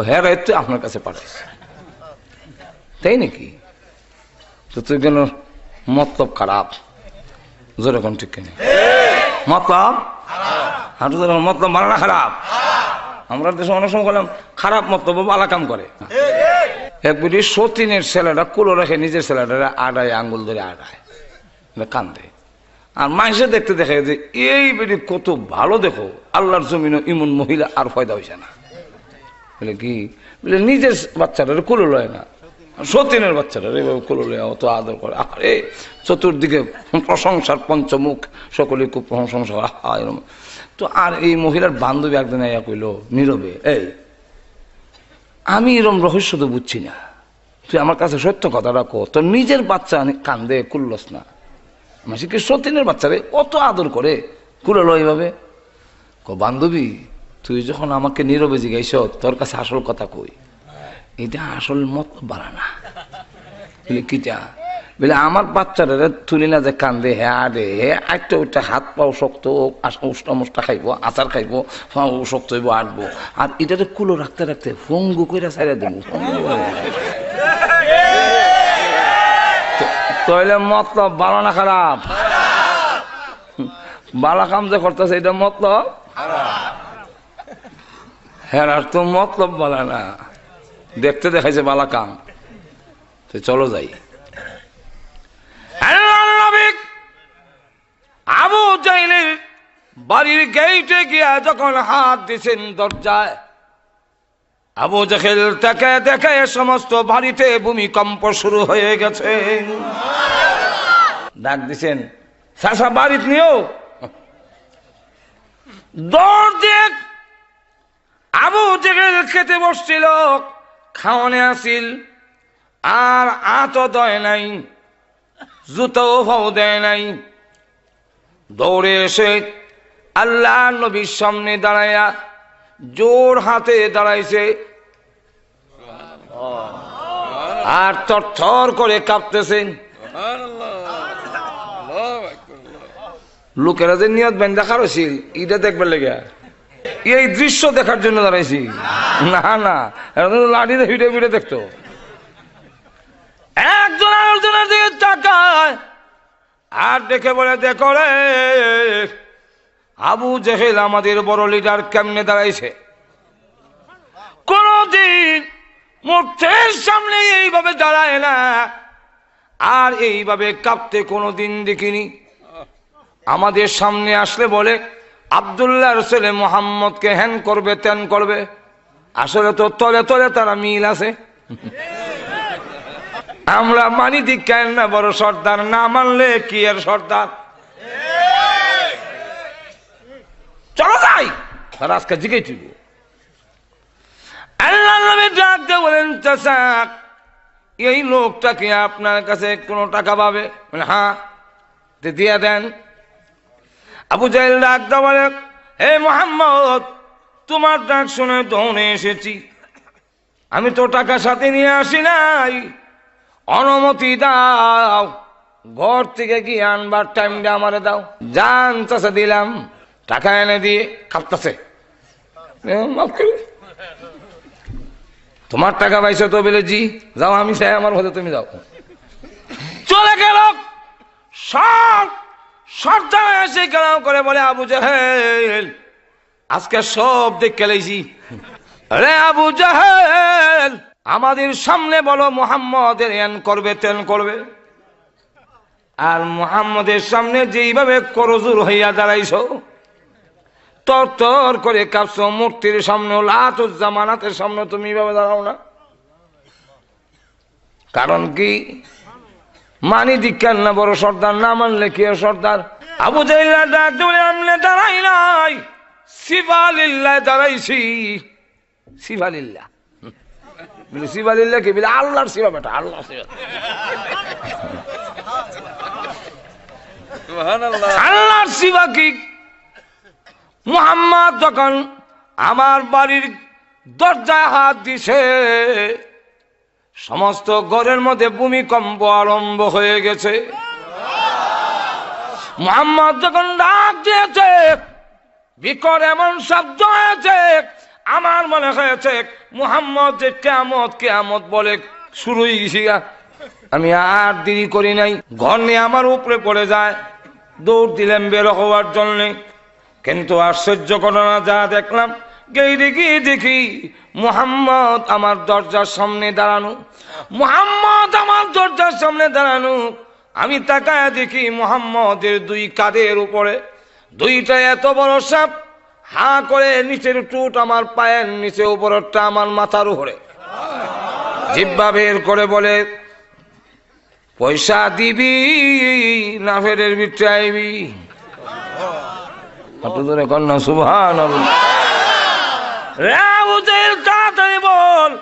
[SPEAKER 1] হ্যাঁ রাইতে আপনার কাছে পাঠাইছে, তাই নাকি? তো তুই কেন মতলব খারাপ, যেরকম ঠিক কেন মতলব হাঁটু মতলব ভালো না খারাপ? আমরা দেশে অনেক সময় বললাম খারাপ মতলব ভালো কাম করে। একবারে সতীনের ছেলেটা কুলো রেখে নিজের ছেলেটা আড়ায় আঙ্গুল ধরে আড়ায় কান্দে, আর মানুষে দেখতে দেখে যে এই বেটি কত ভালো, দেখো আল্লাহর জমিনে ইমন মহিলা আর ফয়দা হয়েছে না। বলে কি? বলে নিজের বাচ্চাটা কুলো লয় না, সতীনের বাচ্চাটা এভাবে কুলো লয়, অত আদর করে। আরে চতুর্দিকে প্রশংসার পঞ্চমুখ, সকলে খুব প্রশংসা করে। তো আর এই মহিলার বান্ধবী একদিন আইয়া কইল নীরবে, এই আমি এরম রহস্য তো বুঝছি না, তুই আমার কাছে সত্য কথা রাখো, তোর নিজের বাচ্চা কান্দে কুল্লস না, মাসি কি সতীনের বাচ্চারে অত আদর করে কুলালো এইভাবে? বান্ধবী তুই যখন আমাকে নীরবে জিজ্ঞাইছ তোর কাছে আসল কথা কই, এটা আসল মত বাড়া না। বলে কিটা? বলে আমার বাচ্চারা তুলি না যে কান্দে, হ্যাঁ রে হ্যাঁ আটটা ওইটা হাত পাও শক্ত, উষ্টা মুষ্টা খাইবো, আচার খাইবো, শক্ত হইব আটবো, আর এটাতে কুলো রাখতে রাখতে ফঙ্গু করে ছাড়া দেবো। তাহলে মতলব ভালো না খারাপ? বালা কাম যে করতেছে এটা মতলব হ্যাঁ, আর তো মতলব বলা না, দেখতে দেখাইছে বালা কাম। তো চলো যাই। আবু জাহেলের বাড়ির গেইটে গিয়া যখন হাত দিছেন দরজায়, আবু জাহেল তাকে দেখে সমস্ত বাড়িতে ভূমিকম্প শুরু হয়ে গেছে। ডাক দিছেন চাচা বাড়িত নিও, দৌড় দিয়ে আবু জাহেল খেতে বসছিল, খাওয়ানে আসিল, আর আতো দেয় নাই, জুতাও ভাও দেয় নাই, দৌড়ে এসে আল্লাহ নবীর সামনে দাঁড়াইয়া জোর হাতে দাঁড়াইছে, আর থরথর করে কাঁপতেছেন। লোকেরা যে নিয়ত বেঁধে দেখার হয়েছিল এটা দেখবার লেগে, এই দৃশ্য দেখার জন্য দাঁড়াইছি না, না লাঠি ভিডিও ভিডিও দেখতো। একজন আরেকজনের দিকে তাকায় আর দেখে বলে, দেখো রে আবু জেহেল আমাদের বড় লিডার কেমনে দাঁড়াইছে, কোনদিন মূর্তির সামনে এইভাবে দাঁড়ায় না, আর এইভাবে কাঁপতে কোনোদিন দেখিনি। আমাদের সামনে আসলে বলে আব্দুল্লাহর ছেলে মুহাম্মদকে হ্যান করবে ত্যান করবে, আসলে তো তলে তলে তারা মিল আছে। আমরা মানি দীক্ষায় না বড় সর্দার, না মানলে কি আর সর্দার। চলো যাই, তারা আজকে জিজ্ঞেস দিব। আল্লাহ নবী ডাক দিয়ে বলেন, চাচা এই লোকটাকে আপনার কাছে কোনো টাকা পাবে? হ্যাঁ, দিয়ে দেন। আবু জাহেল ডাক দিয়ে বলে, হে মুহাম্মদ, তোমার ডাক শুনে দৌড়ে এসেছি, আমি তো টাকা সাথে নিয়ে আসি নাই, অনুমতি দাও, ঘর থেকে গিয়ে আনবার টাইমটা আমারে দাও। জান চাচা দিলাম, টাকা এনে দিয়ে কাঁপতেছে, তোমার টাকা পাইছো তো? বলে জি। যাও, আমি চাই আমার হতে তুমি যাও। চলে গেল। সব সর্দার এসে গেল করে বলে, আবু জাহেল আজকে সব দেখে লেছি। আরে আবু জাহেল, আমাদের সামনে বলো মুহাম্মদের এন করবে তেন করবে, আর মুহাম্মদের সামনে যেইভাবে করজুর হইয়া দাঁড়াইছো, তর তর করে কাঁপছো, মূর্তির সামনে লাতুজ্জামানাতের সামনে তুমি এইভাবে দাঁড়াও না। কারণ কি? মানি দীক্ষার না বড় সর্দার, না মানলে কি সর্দার। আবু জাহেল ডাক দিয়ে আমলে দাঁড়াই নাই, সিফালিল্লাহ দাঁড়াইছি। সিফালিল্লাহ বলে, সিফালিল্লাহ কি? বলে আল্লাহর সিফা বেটা, আল্লাহর সিফা। আল্লাহর সিফা কি? মুহাম্মদ যখন আমার বাড়ির দরজায় হাত দিছে, সমস্ত ঘরের মধ্যে ভূমিকম্প আরম্ভ হয়ে গেছে। মুহাম্মদ যখন ডাক দিয়েছে, বিকট এমন শব্দ হয়েছে, আমার মনে হয়েছে মুহাম্মদ যে কিয়ামত কিয়ামত বলে শুরু হয়ে গেছি। আমি আর দেরি করি নাই, ঘর নিয়ে আমার উপরে পড়ে যায়, দৌড় দিলাম বের হওয়ার জন্য। কিন্তু আশ্চর্য ঘটনা যা দেখলাম, দেখি মুহাম্মদ আমার দরজার সামনে দাঁড়ানো। মুহাম্মদ আমার দরজার সামনে দাঁড়ানো, আমি তাকায় দেখি মুহাম্মদের দুই কাঁধের উপরে দুইটা এত বড় সাপ, হা করে নিচের টুট আমার পায়ের নিচে, উপরেরটা আমার মাথার উপরে। জিহ্বা বের করে বলে, পয়সা দিবি না ফেরের ভিতরে আইবি? কন্যা সুবহানাল্লাহ। তাড়াতাড়ি বল,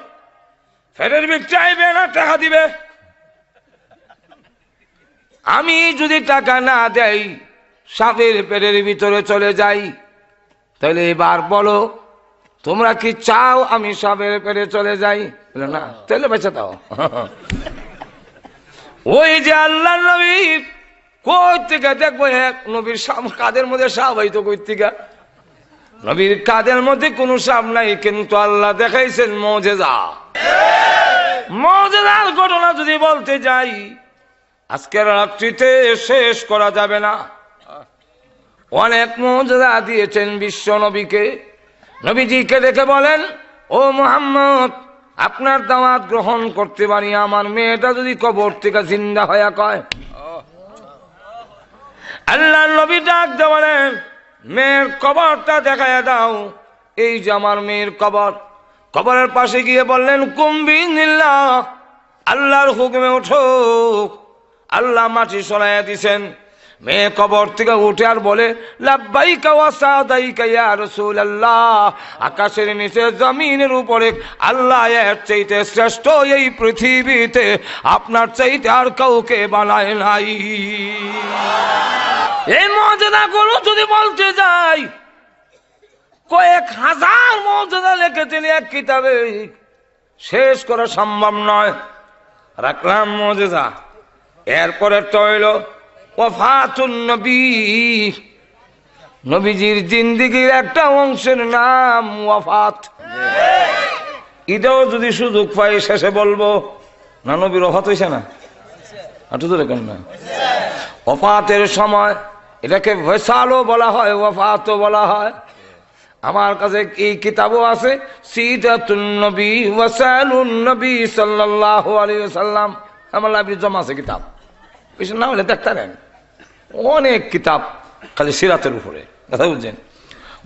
[SPEAKER 1] ফেরের ভিতরে আইবে না টাকা দিবে? আমি যদি টাকা না দেই, সাপের পেটের ভিতরে চলে যাই, তাহলে এবার বলো তোমরা কি চাও আমি সাপের পেটে চলে যাই? না, তাহলে বেঁচে দাও। ওই যে আল্লাহ নবী কই থেকে দেখবো, এক নবীর কাদের মধ্যে সাপ হইতো কই থেকে? নবীর কাদের মধ্যে কোনো সাপ নাই, কিন্তু আল্লাহ দেখাইছেন মুজিজা। মুজিজার ঘটনা যদি বলতে যাই, আজকের রাত্রিতে শেষ করা যাবে না। অনেক মুজিজা দিয়েছেন বিশ্ব নবীকে। নবীজিকে দেখে বলেন, ও মুহাম্মদ, আপনার দাওয়াত গ্রহণ করতে পারি, আমার মেয়েটা যদি কবর থেকে জিন্দা হয়ে কয়। আল্লাহ নবী ডাক দিয়ে বলেন, মেয়ের কবরটা দেখায় দাও। এই যে আমার মেয়ের কবর। কবরের পাশে গিয়ে বললেন, কুম্বিনিল্লাহ, আল্লাহর হুকুমে ওঠো। আল্লাহ মাটি সরাইয়া দিছেন। মেয়ে কবর থেকে উঠে আর বলে, লাব্বাইকা ওয়া সাদাইকা ইয়া রাসূলুল্লাহ। আকাশের নিচে জমিনের উপরে আল্লাহ এর চাইতে শ্রেষ্ঠ এই পৃথিবীতে আপনার চাইতে আর কাউকে বানায় নাই। এই মুজিজাগুলো যদি বলতে যাই, কয়েক হাজার মুজিজা লিখেছেন এক কিতাবে, শেষ করা সম্ভব নয়। রাখলাম মুজিজা। এরপরে তো হইল ওয়াফাতুন নবী। নবীজির জিন্দেগীর একটা অংশের নাম ওয়াফাত। এটাও যদি সুযোগ পাই শেষে বলবো না, নবীর ওয়াফাত হইছে না? একটু ধরে কেন না? ওফাতের সময় এটাকে ওয়াসালও বলা হয়, ওয়াফাতও বলা হয়। আমার কাছে এই কিতাবও আছে, সিরাতুন নবী ওয়াসালুন নবী সাল্লাল্লাহু আলাইহি ওয়াসাল্লাম। আমার লাইব্রেরি জমা আছে কিতাব, বেশি না হলে দেখতে পারেন, অনেক কিতাব খালি সিরাতের উপরে। কথা বুঝছেন?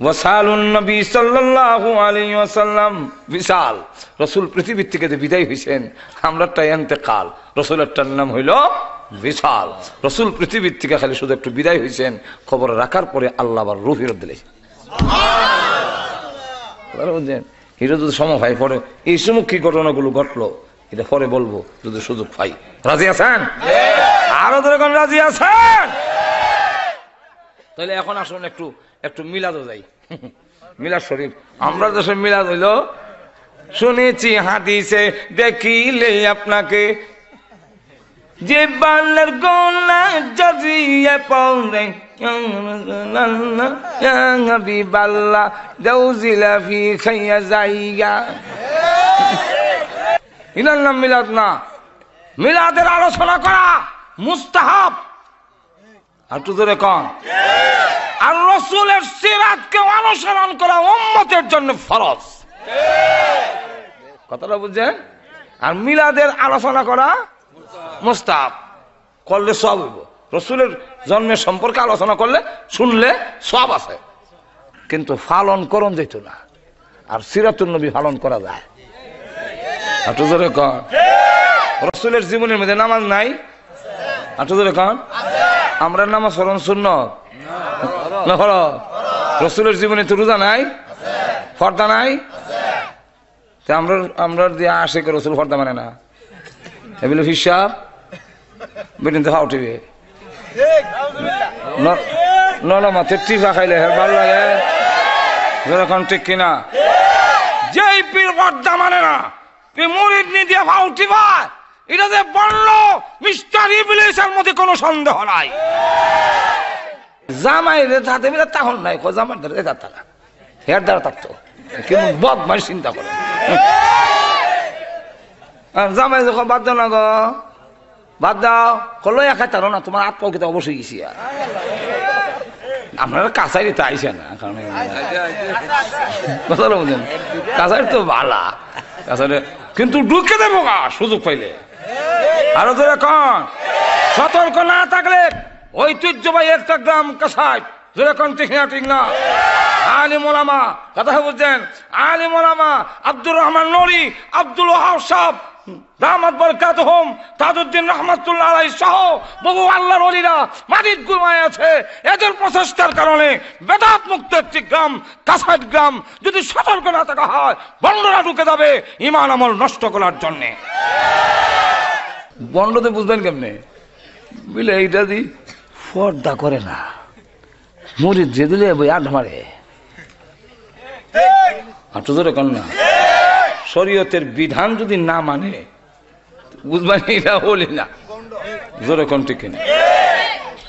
[SPEAKER 1] ওয়াসালুন নবী সাল্লাল্লাহু আলাইহি ওয়াসাল্লাম, বিশাল রাসূল পৃথিবীর থেকে বিদায় হইছেন, আমরাটা ইন্তেকাল, রাসূলেরটার নাম হইল বিশাল। রাসূল পৃথিবীর থেকে খালি শুধু একটু বিদায় হইছেন, খবর রাখার পরে আল্লাহ আবার রূহ ফেরত দিলেন। বুঝছেন? এটা যদি সময় পাই পরে এই সমুখী ঘটনাগুলো ঘটলো, এটা পরে বলবো যদি সুযোগ পাই। রাজি আছেন? আরো ধরে কোন রাজি আছেন? তাহলে এখন আসুন একটু একটু মিলাদও যাই। মিলাদ শরীফ, আমরা দেশে মিলাদ হইল শুনেছি হাদিসে, দেখিলে আপনাকে যে বালের গোলা জড়িয়ে পড়ে হাবিবাল্লাহ দাউজিলা ফি খাইয়া যাইগা। ইনার নাম মিলাদ না, মিলাদের আলোচনা করা মুস্তাহাব। আর তো ধরে কন, আর রাসূলের সিরাতকে অনুসরণ করা উম্মতের জন্য ফরজ। কথাটা বুঝছেন? আর মিলাদের আলোচনা করা মুস্তাহাব, করলে সওয়াব হইব। রাসূলের জন্মের সম্পর্কে আলোচনা করলে, শুনলে সওয়াব আছে, কিন্তু পালন করণ যেত না। আর সিরাতুন নবী পালন করা যায়। আর তো ধরে কন, রাসূলের জীবনের মধ্যে নামাজ নাই? আর তো ধরে কন, আমরা নামাজ পড়ন সুন্নাত না ফরজ? রাসূলের জীবনে তো রোজা নাই, পর্দা নাই, আমরা আমরা দিয়ে আশে করে রাসূল পর্দা মানে না, এগুলো হিসাব বেদিন তো হাউটিবে নলা মাথে টিফা খাইলে ভালো লাগে যখন, ঠিক কিনা? যেই পীর পর্দা মানে না, মুরিদ নি দিয়ে হাউটিবা, এটা যে বলল মিস্টার ইবলিসের মধ্যে কোনো সন্দেহ নাই। জামাই রে তাতে মিলে তখন নাই, জামার ধরে থাকত না, হের দ্বারা থাকতো, কেমন বদমাইশ চিন্তা করে। জামাই যখন বাদ দাও না গো, বাদ দাও, কলো একা তারো না, তোমার আত্মাও কিন্তু অবশ্যই গেছি। আর আপনারা কাছারিতে আইসে না, কারণ কাছারি তো ভালা, কাছারি কিন্তু ঢুকে দেবো গা সুযোগ পাইলে। আরো ধরে কন, সতর্ক না থাকলে ঐতিহ্যবাহী একটা গ্রাম কাছাই, যেরকম ঠিক না, ঠিক না? আলিম ওলামা, কথা বুঝছেন? আলিম ওলামা আব্দুর রহমান নূরী, আব্দুল ওয়াহাব সাহেব দামাত বরকাতুহুম, তাজউদ্দিন রহমাতুল্লাহ আলাইহি সহ বহু আল্লাহর ওলিরা মাটির গুমায় আছে। এদের প্রচেষ্টার কারণে বেদাত মুক্ত একটি গ্রাম কাছাইট গ্রাম যদি সতর্ক না থাকা হয়, বন্ডরা ঢুকে যাবে ঈমান আমল নষ্ট করার জন্য। বন্ডতে বুঝবেন কেমনে? বুঝলে এইটা দি পর্দা করে না, মুরিদ যে দিলে বই আট মারে। আট ধরে কন না, শরীয়তের বিধান যদি না মানে বুঝবেন এটা হলি না। জোরে কোন ঠিক কিনা?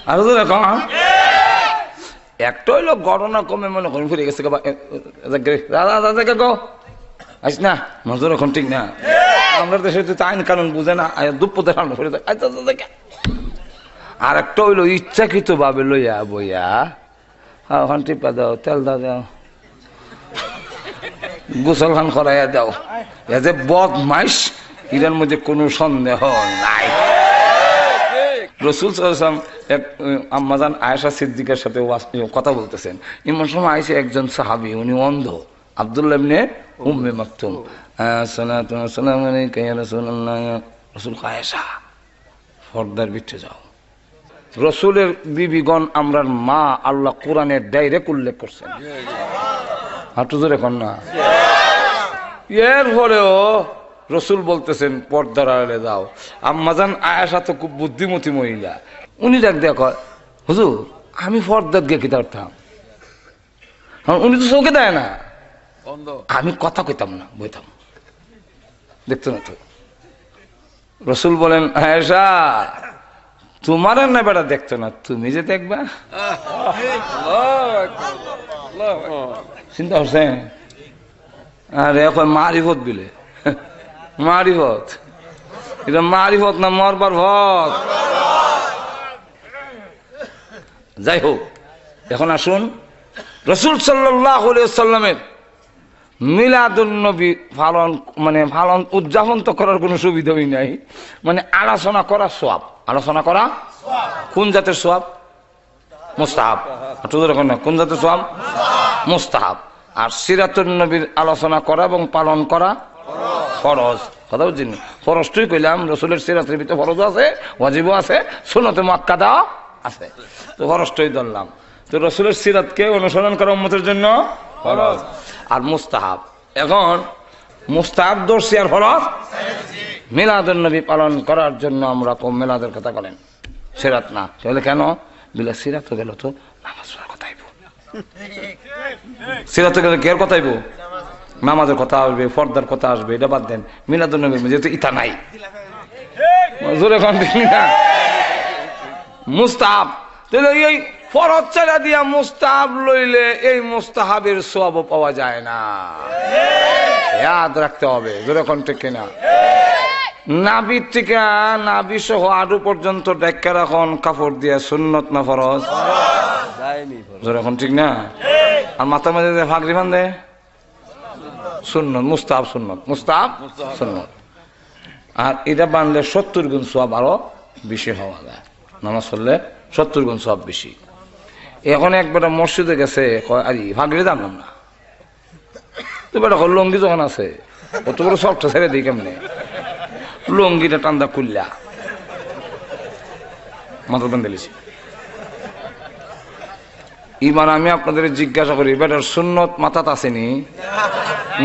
[SPEAKER 1] আরো জোরে কন। একটা হইলো গণনা কমে মনে করেন ফিরে গেছে গো, আস না মজুর এখন ঠিক না। আমরা দেশে তো আইন কানুন বুঝে না, দুপ্পতে সামনে ফিরে যায়। আর একটা হইলো ইচ্ছাকৃত ভাবে লইয়া বইয়া ওখান টিপা দাও, তেল দাও, দাও গোসল খান করাইয়া দাও, এ যে বদমাইশ, এটার মধ্যে কোনো সন্দেহ নাই। রাসূল সাল্লাল্লাহু আলাইহি ওয়াসাল্লাম এক আম্মাজান আয়েশা সিদ্দিকার সাথে কথা বলতেছেন। এমন সময় আইসে একজন সাহাবী, উনি অন্ধ, আব্দুল্লাহ ইবনে উম্মে মাকতুম। আসসালাতু ওয়াসসালামু আলাইকা ইয়া রাসূলুল্লাহ। রাসূল আয়েশা পর্দার ভিতরে যাও। রাসূলের বিবিগণ আমরার মা, আল্লাহ কোরআনের ডাইরেক্ট উল্লেখ করছেন। হাঁটু ধরে কন না। এর পরেও রাসূল বলতেছেন পর্দার আড়ালে যাও। আম্মাজান আয়েশা তো খুব বুদ্ধিমতী মহিলা, উনি ডাক দেখো, হুজুর আমি পর্দার গিয়ে কি ধরতাম, উনি তো চোখে দেয় না, আমি কথা কইতাম না, বইতাম, দেখতো না তো। রাসূল বলেন আয়েশা তোমার না বেটা দেখতো না, তুমি যে দেখবা। চিন্তা করছেন? আরে এখন মারিফত বিলে, মারিফত, এটা মারিফত না মরবার ভত। যাই হোক, এখন আসুন রাসূল সাল্লাল্লাহু আলাইহি ওয়াসাল্লামের মিলাদুন নবী পালন উদযাপন তো করার কোনো সুবিধাই নাই, আলোচনা করা সওয়াব। আলোচনা করা কোন জাতের সওয়াব? মুস্তাহাব। কোন জাতের সওয়াব? মুস্তাহাব। আর সিরাতুন নবীর আলোচনা করা এবং পালন করা ফরজ। কথা বুঝছেন? ফরজটাই কইলাম, রাসূলের সিরাতের ভিতরে ফরজ আছে, ওয়াজিবও আছে, সুন্নতে মুআক্কাদা আছে। তো ফরজটাই ধরলাম। তো রাসূলের সিরাতকে অনুসরণ করা উম্মতের জন্য ফরজ আর মুস্তাহাব। এখন মুস্তাহাব দর্শি আর ফরজ মিলাদুন নবী পালন করার জন্য আমরা তো মিলাদের কথা বলেন, সিরাত না। তাহলে কেন? বিলা সিরাত গেল তো নামাজ পড়ার কথাইব, সিরাত গেলে কে কথাইব? নামাজের কথা আসবে, ফর্দার কথা আসবে, এটা বাদ দেন। মিলাদুন নবী যেহেতু ইতা নাই, জোরে কোন ঠিক না? মুস্তাহাব, তাহলে এই ফরজ ছেড়ে দিয়া মুস্তাহাব লইলে এই মুস্তাহাবের সওয়াব পাওয়া যায় না, ইয়াদ রাখতে হবে। জোরে কোন ঠিক কিনা? নাভির থেকে নাভি সহ আডু পর্যন্ত ঢেকে রাখন কাপড় দিয়ে সুন্নত না ফরজ? জোরে কোন ঠিক না? আর মাথার মাঝে যে ফাগরি বাঁধে সুন্নত, মুস্তাহাব সুন্নত, মুস্তাহাব সুন্নত। আর এটা বাঁধলে 70 গুণ সওয়াব আরো বেশি হওয়া যায়। নামাজ পড়লে 70 গুণ সওয়াব বেশি। এখন একবার মসজিদে গেছে, আরে ফাগরি জানলাম না তো, বেটা লঙ্গি যখন আছে অত বড় সবটা ছেড়ে দিই কেমনে? লঙ্গিটা টান্দা খুললা মাথা বেঁধেছি। এবার আমি আপনাদের জিজ্ঞাসা করি, বেটার সুন্নত মাথাত আসেনি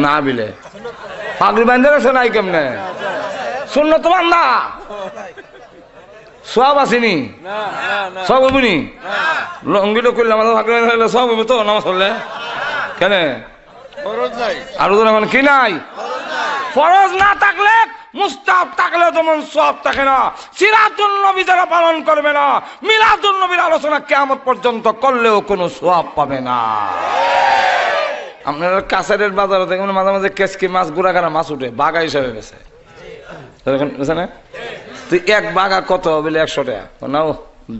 [SPEAKER 1] না? বিলে পাগড়ি বাঁধে গেছে নাই কেমনে? সুন্নত বান্ধা সব আসেনি, সব হইবনি। লঙ্গিটা করলে মাথা পাগড়ি বাঁধলে সব হইব তো নামাজ পড়লে? কেন আরো এখন কি নাই? ফরজ না থাকলে মুস্তাহাব থাকলেও তেমন সওয়াব থাকে না। সিরাতুন নবী যারা পালন করবে না, মিলাদুন নবীর আলোচনা কিয়ামত পর্যন্ত করলেও কোনো সওয়াব পাবে না। আপনারা কাছারের বাজারে দেখবেন মাঝে মাঝে কেসকি মাছ, গুড়াগাড়া মাছ উঠে, বাগা হিসাবে বেছে না? তুই এক বাগা কত বলে? 100 টাকা। নাও,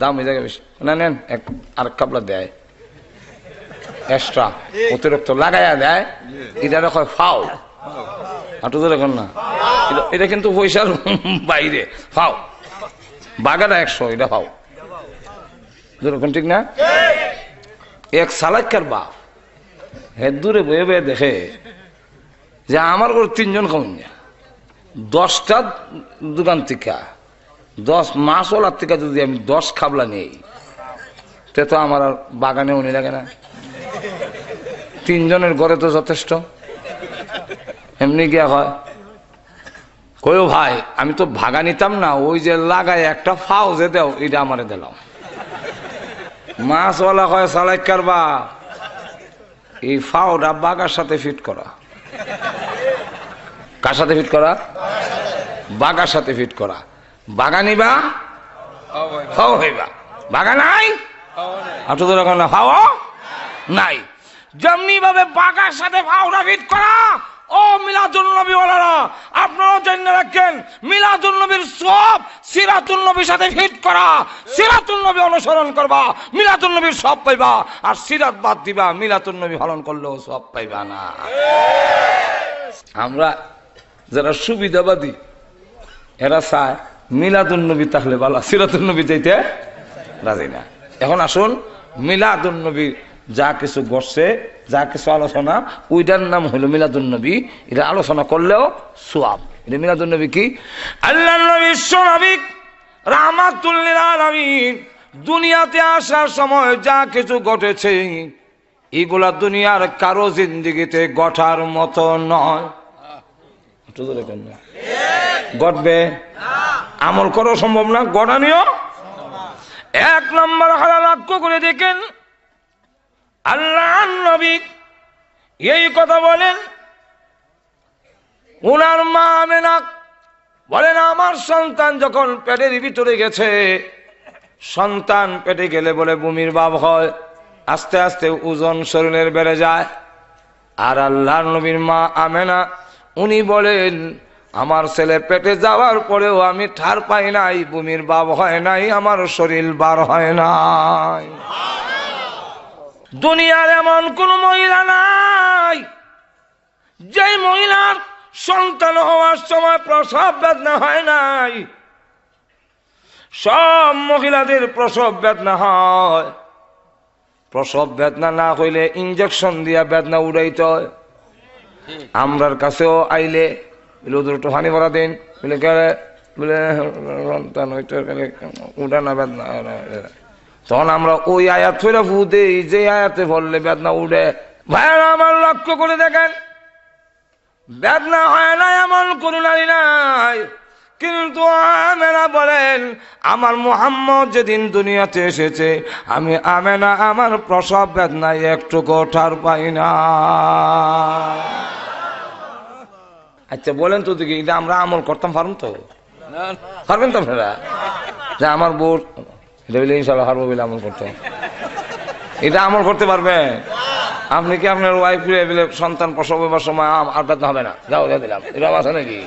[SPEAKER 1] দাম হয়ে যাবে বেশি না, নেন আর কাপড় দেয় এক্সট্রা, অতিরিক্ত লাগাইয়া দেয়। এটা কয় ফাও, হাঁটু ধরে এখন না, এটা কিন্তু পয়সার বাইরে। ফাও বাগাটা 100, এটা ফাও। যেরকম ঠিক না? এক সালাক্কার বাপ হে দূরে বয়ে বয়ে দেখে যে আমার ঘর 3 জন খাওয়ান, 10টা দোকান থেকে 10 মাস ওলার থেকে যদি আমি 10 খাবলা নেই, তে তো আমার আর বাগানে উনি লাগে না। 3 জনের ঘরে তো যথেষ্ট। এমনি গিয়া হয় কই ভাই, আমি তো ভাগা নিতাম না, ওই যে লাগাই একটা ফাও যে দেও, এটা আমারে দিলাম। মাছওয়ালা কয় সালাইকার বা এই ফাওটা বাগার সাথে ফিট করা। কার সাথে ফিট করা? বাগার সাথে ফিট করা। বাগা নিবা, ফাও হইবা। বাগা নাই, আটো ধরে না, ফাও নাই। যেমনি ভাবে বাগার সাথে ফাওটা ফিট করা, ও মিলাদুন নবী ওয়ালারা আপনারা জেনে রাখেন, মিলাদুন নবীর সওয়াব সিরাতুন নবীর সাথে ফিট করা। সিরাতুন নবী অনুসরণ করবা, মিলাদুন নবীর সওয়াব পাইবা। আর সিরাত বাদ দিবা, মিলাদুন নবী পালন করলেও সওয়াব পাইবা না। আমরা যারা সুবিধাবাদী, এরা চায় মিলাদুন নবী থাকলে ভালো, সিরাতুন নবী যাইতে রাজি না। এখন আসুন, মিলাদুন নবী যা কিছু ঘটছে, যা কিছু আলোচনা, ওইটার নাম হলো মিলাদুন নবী। এটা আলোচনা করলেও সওয়াব। এটা মিলাদুন নবী কি? আল্লাহর নবী বিশ্বনবী রাহমাতুল লিল আলামিন দুনিয়াতে আসার সময় যা কিছু ঘটেছে, এগুলা দুনিয়ার কারো জিন্দেগিতে ঘটার মতো নয়। ঘটবে, আমল করা সম্ভব না, ঘটানিও। 1 নম্বর হারা লক্ষ্য করে দেখেন, আল্লাহর নবী এই কথা বলেন, উনার মা আমেনা বলেন, আমার সন্তান যখন পেটের ভিতরে গেছে, সন্তান পেটে গেলে বলে বমির ভাব হয়, আস্তে আস্তে ওজন শরীরের বেড়ে যায়। আর আল্লাহর নবীর মা আমেনা উনি বলেন, আমার ছেলে পেটে যাওয়ার পরেও আমি ঠার পাই নাই, বমির ভাব হয় নাই, আমার শরীর বার হয় নাই। দুনিয়ার এমন কোন মহিলা নাই যে মহিলার সন্তান হওয়ার সময় প্রসব বেদনা হয় নাই। সব মহিলাদের প্রসব বেদনা হয়। প্রসব বেদনা না হইলে ইনজেকশন দিয়া বেদনা উড়াইতে হয়। আমরার কাছেও আইলে একটু পানি ভরা দিন বলে গেলে বলে সন্তান হইতে উঠে না বেদনা, তখন আমরা ওই আয়াত ফেরা ফু দেই যে আয়াতে বললে বেদনা উঠে। ভাইয়েরা আমার লক্ষ্য করে দেখেন, বেদনা হয় না এমন কোন নারী নাই। কিন্তু আমেনা বলেন, আমার মুহাম্মদ যেদিন দুনিয়াতে এসেছে আমি আমেনা আমার প্রসব বেদনায় একটু ঠার পাই না। আচ্ছা বলেন তো দেখি, এটা আমরা আমল করতাম পারুন তো? পারবেন তো আপনারা? যে আমার বউ এটা বলে ইনশাল্লাহ হারবো বলে আমল করতে, এটা আমল করতে পারবেন? আপনি কি আপনার ওয়াইফ বলে সন্তান প্রসব হবার সময় আর বেদনা হবে না, যাও দিলাম, এটা আছে নাকি?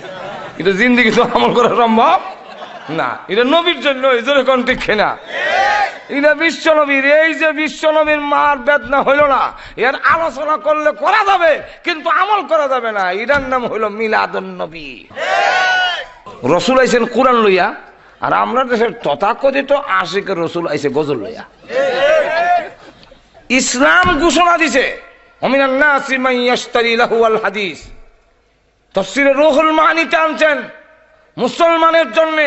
[SPEAKER 1] এটা জিন্দিগি তো আমল করা সম্ভব না। এটা নবীর জন্য যেরকম ঠিক না, এটা বিশ্ব নবীর। এই যে বিশ্ব নবীর মার বেদনা হইল না, এর আলোচনা করলে করা যাবে কিন্তু আমল করা যাবে না। এটার নাম হইল মিলাদুন নবী। রসুল আইছেন কোরআন লইয়া, আর আমরা দেশের তথাকথিত আশিকের রসুল আইছে গজল লইয়া। ইসলাম ঘোষণা দিছে ওমিনান নাসি মান ইয়াশতারি লাহুল হাদিস। তাফসীরে রুহুল মানিতে আনছেন মুসলমানের জন্য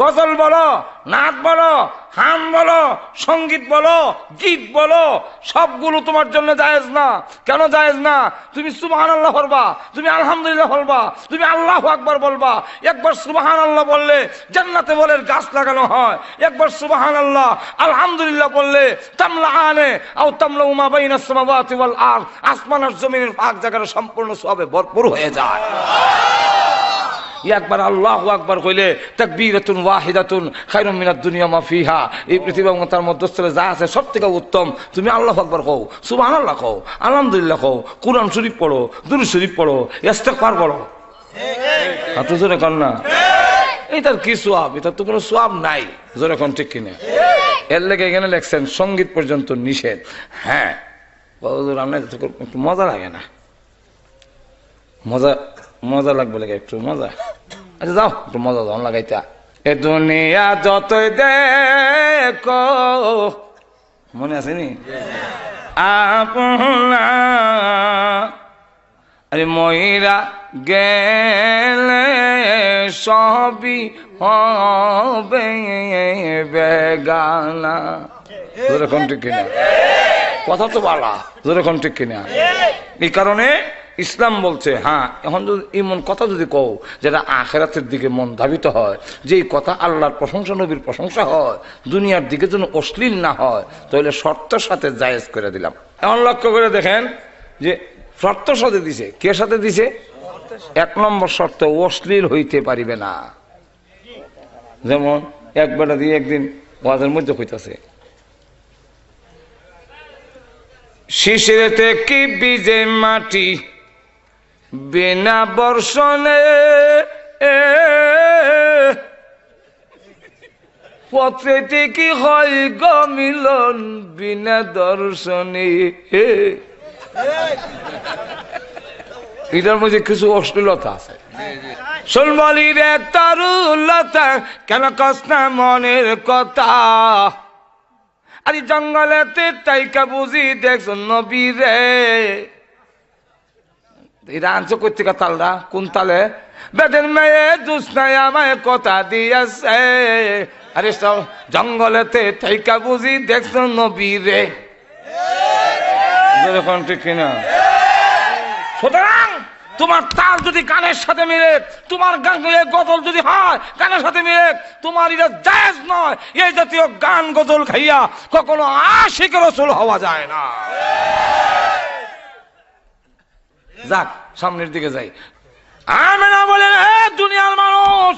[SPEAKER 1] গজল বলো, নাচ বলো, হাম বলো, সঙ্গীত বলো, গীত বলো, সবগুলো তোমার জন্য জায়েজ না। কেন জায়েজ না? তুমি সুবহানাল্লাহ বলবা, তুমি আলহামদুলিল্লাহ বলবা, তুমি আল্লাহু আকবার বলবা। একবার সুবহানাল্লাহ বললে জান্নাতে বলের গাছ লাগানো হয়। একবার সুবহানাল্লাহ আলহামদুলিল্লাহ বললে তামলাআনে আও তামলাউ মা বাইনাস সামাওয়াতি ওয়াল আরদ, আসমান আর জমিনের পাক জায়গাটা সম্পূর্ণ সবে ভরপুর হয়ে যায়। একবার আল্লাহু আকবার কইলে তাকবীরাতুন ওয়াহিদাতুন খায়রুম মিনাদ দুনিয়া মা ফিহা। এই পৃথিবী এবং তার মধ্যস্থলে যা আছে সব থেকে উত্তম। তুমি আল্লাহু আকবার কও, সুবহানাল্লাহ কও, আলহামদুলিল্লাহ কও, কুরআন শরীফ পড়ো, দুরূদ শরীফ পড়ো, ইস্তেগফার পড়ো। হাত জোরে কর না। এটার কি সওয়াব? এটা তো কোনো সওয়াব নাই। জোরে কোন ঠিক কিনা? এর লেগে এখানে লেখছেন সঙ্গীত পর্যন্ত নিষেধ। হ্যাঁ হুজুর, আমরা একটু মজা লাগে না? মজা লাগবে লাগে একটু মজা। আচ্ছা যাও একটু মজা দাও লাগাইতা। এ দুনিয়া যতই দেখো, মনে আছে নি আপনা, আরে ময়রা গেলে সবই হবে বেগানা। যেরকম ঠিক কিনা? কথা তো বলা, যেরকম ঠিক কিনা? এই কারণে ইসলাম বলছে, হ্যাঁ এখন যদি এমন কথা যদি কও যেটা আখিরাতের দিকে মন ধাবিত হয়, যে কথা আল্লাহর প্রশংসা নবীর প্রশংসা হয়, দুনিয়ার দিকে যেন অশ্লীল না হয়, তাহলে শর্তের সাথে জায়েজ করে দিলাম। এখন লক্ষ্য করে দেখেন যে শর্তের সাথে দিছে, কে সাথে দিছে? এক নম্বর শর্ত, অশ্লীল হইতে পারিবে না। যেমন এক বেটা দিয়ে একদিন ওয়াজের মধ্যে কইতাছে, শিশিরেতে কি বীজে মাটি বিনা বর্ষণে, পথেতে কি হয় গো মিলন বিনা দর্শনে। এটার মধ্যে কিছু অশ্লীলতা আছে। সুলমলির তরুলতা কেন কষ্ট মনের কথা, আরে জঙ্গলেতে তাইকা বুঝি দেখছো নবী রে। এটা আনছো কর্তিকা তালটা কোন তালে? বেদের মেয়ে জুসনায় আমায় কথা দিয়েছে, আরে সব জঙ্গলেতে তাইকা বুঝি দেখছো নবী রে। ঠিক কিনা? সুতরাং তোমার তাল যদি গানের সাথে মিলে, তোমার গজল যদি হয় গানের সাথে মিলে, তোমার এটা জায়েজ নয়। এই জাতীয় গান গজল খাইয়া কখনো আশিক রাসূল হওয়া যায় না। যাক সামনের দিকে যাই। আমেনা বলেন, হে দুনিয়ার মানুষ,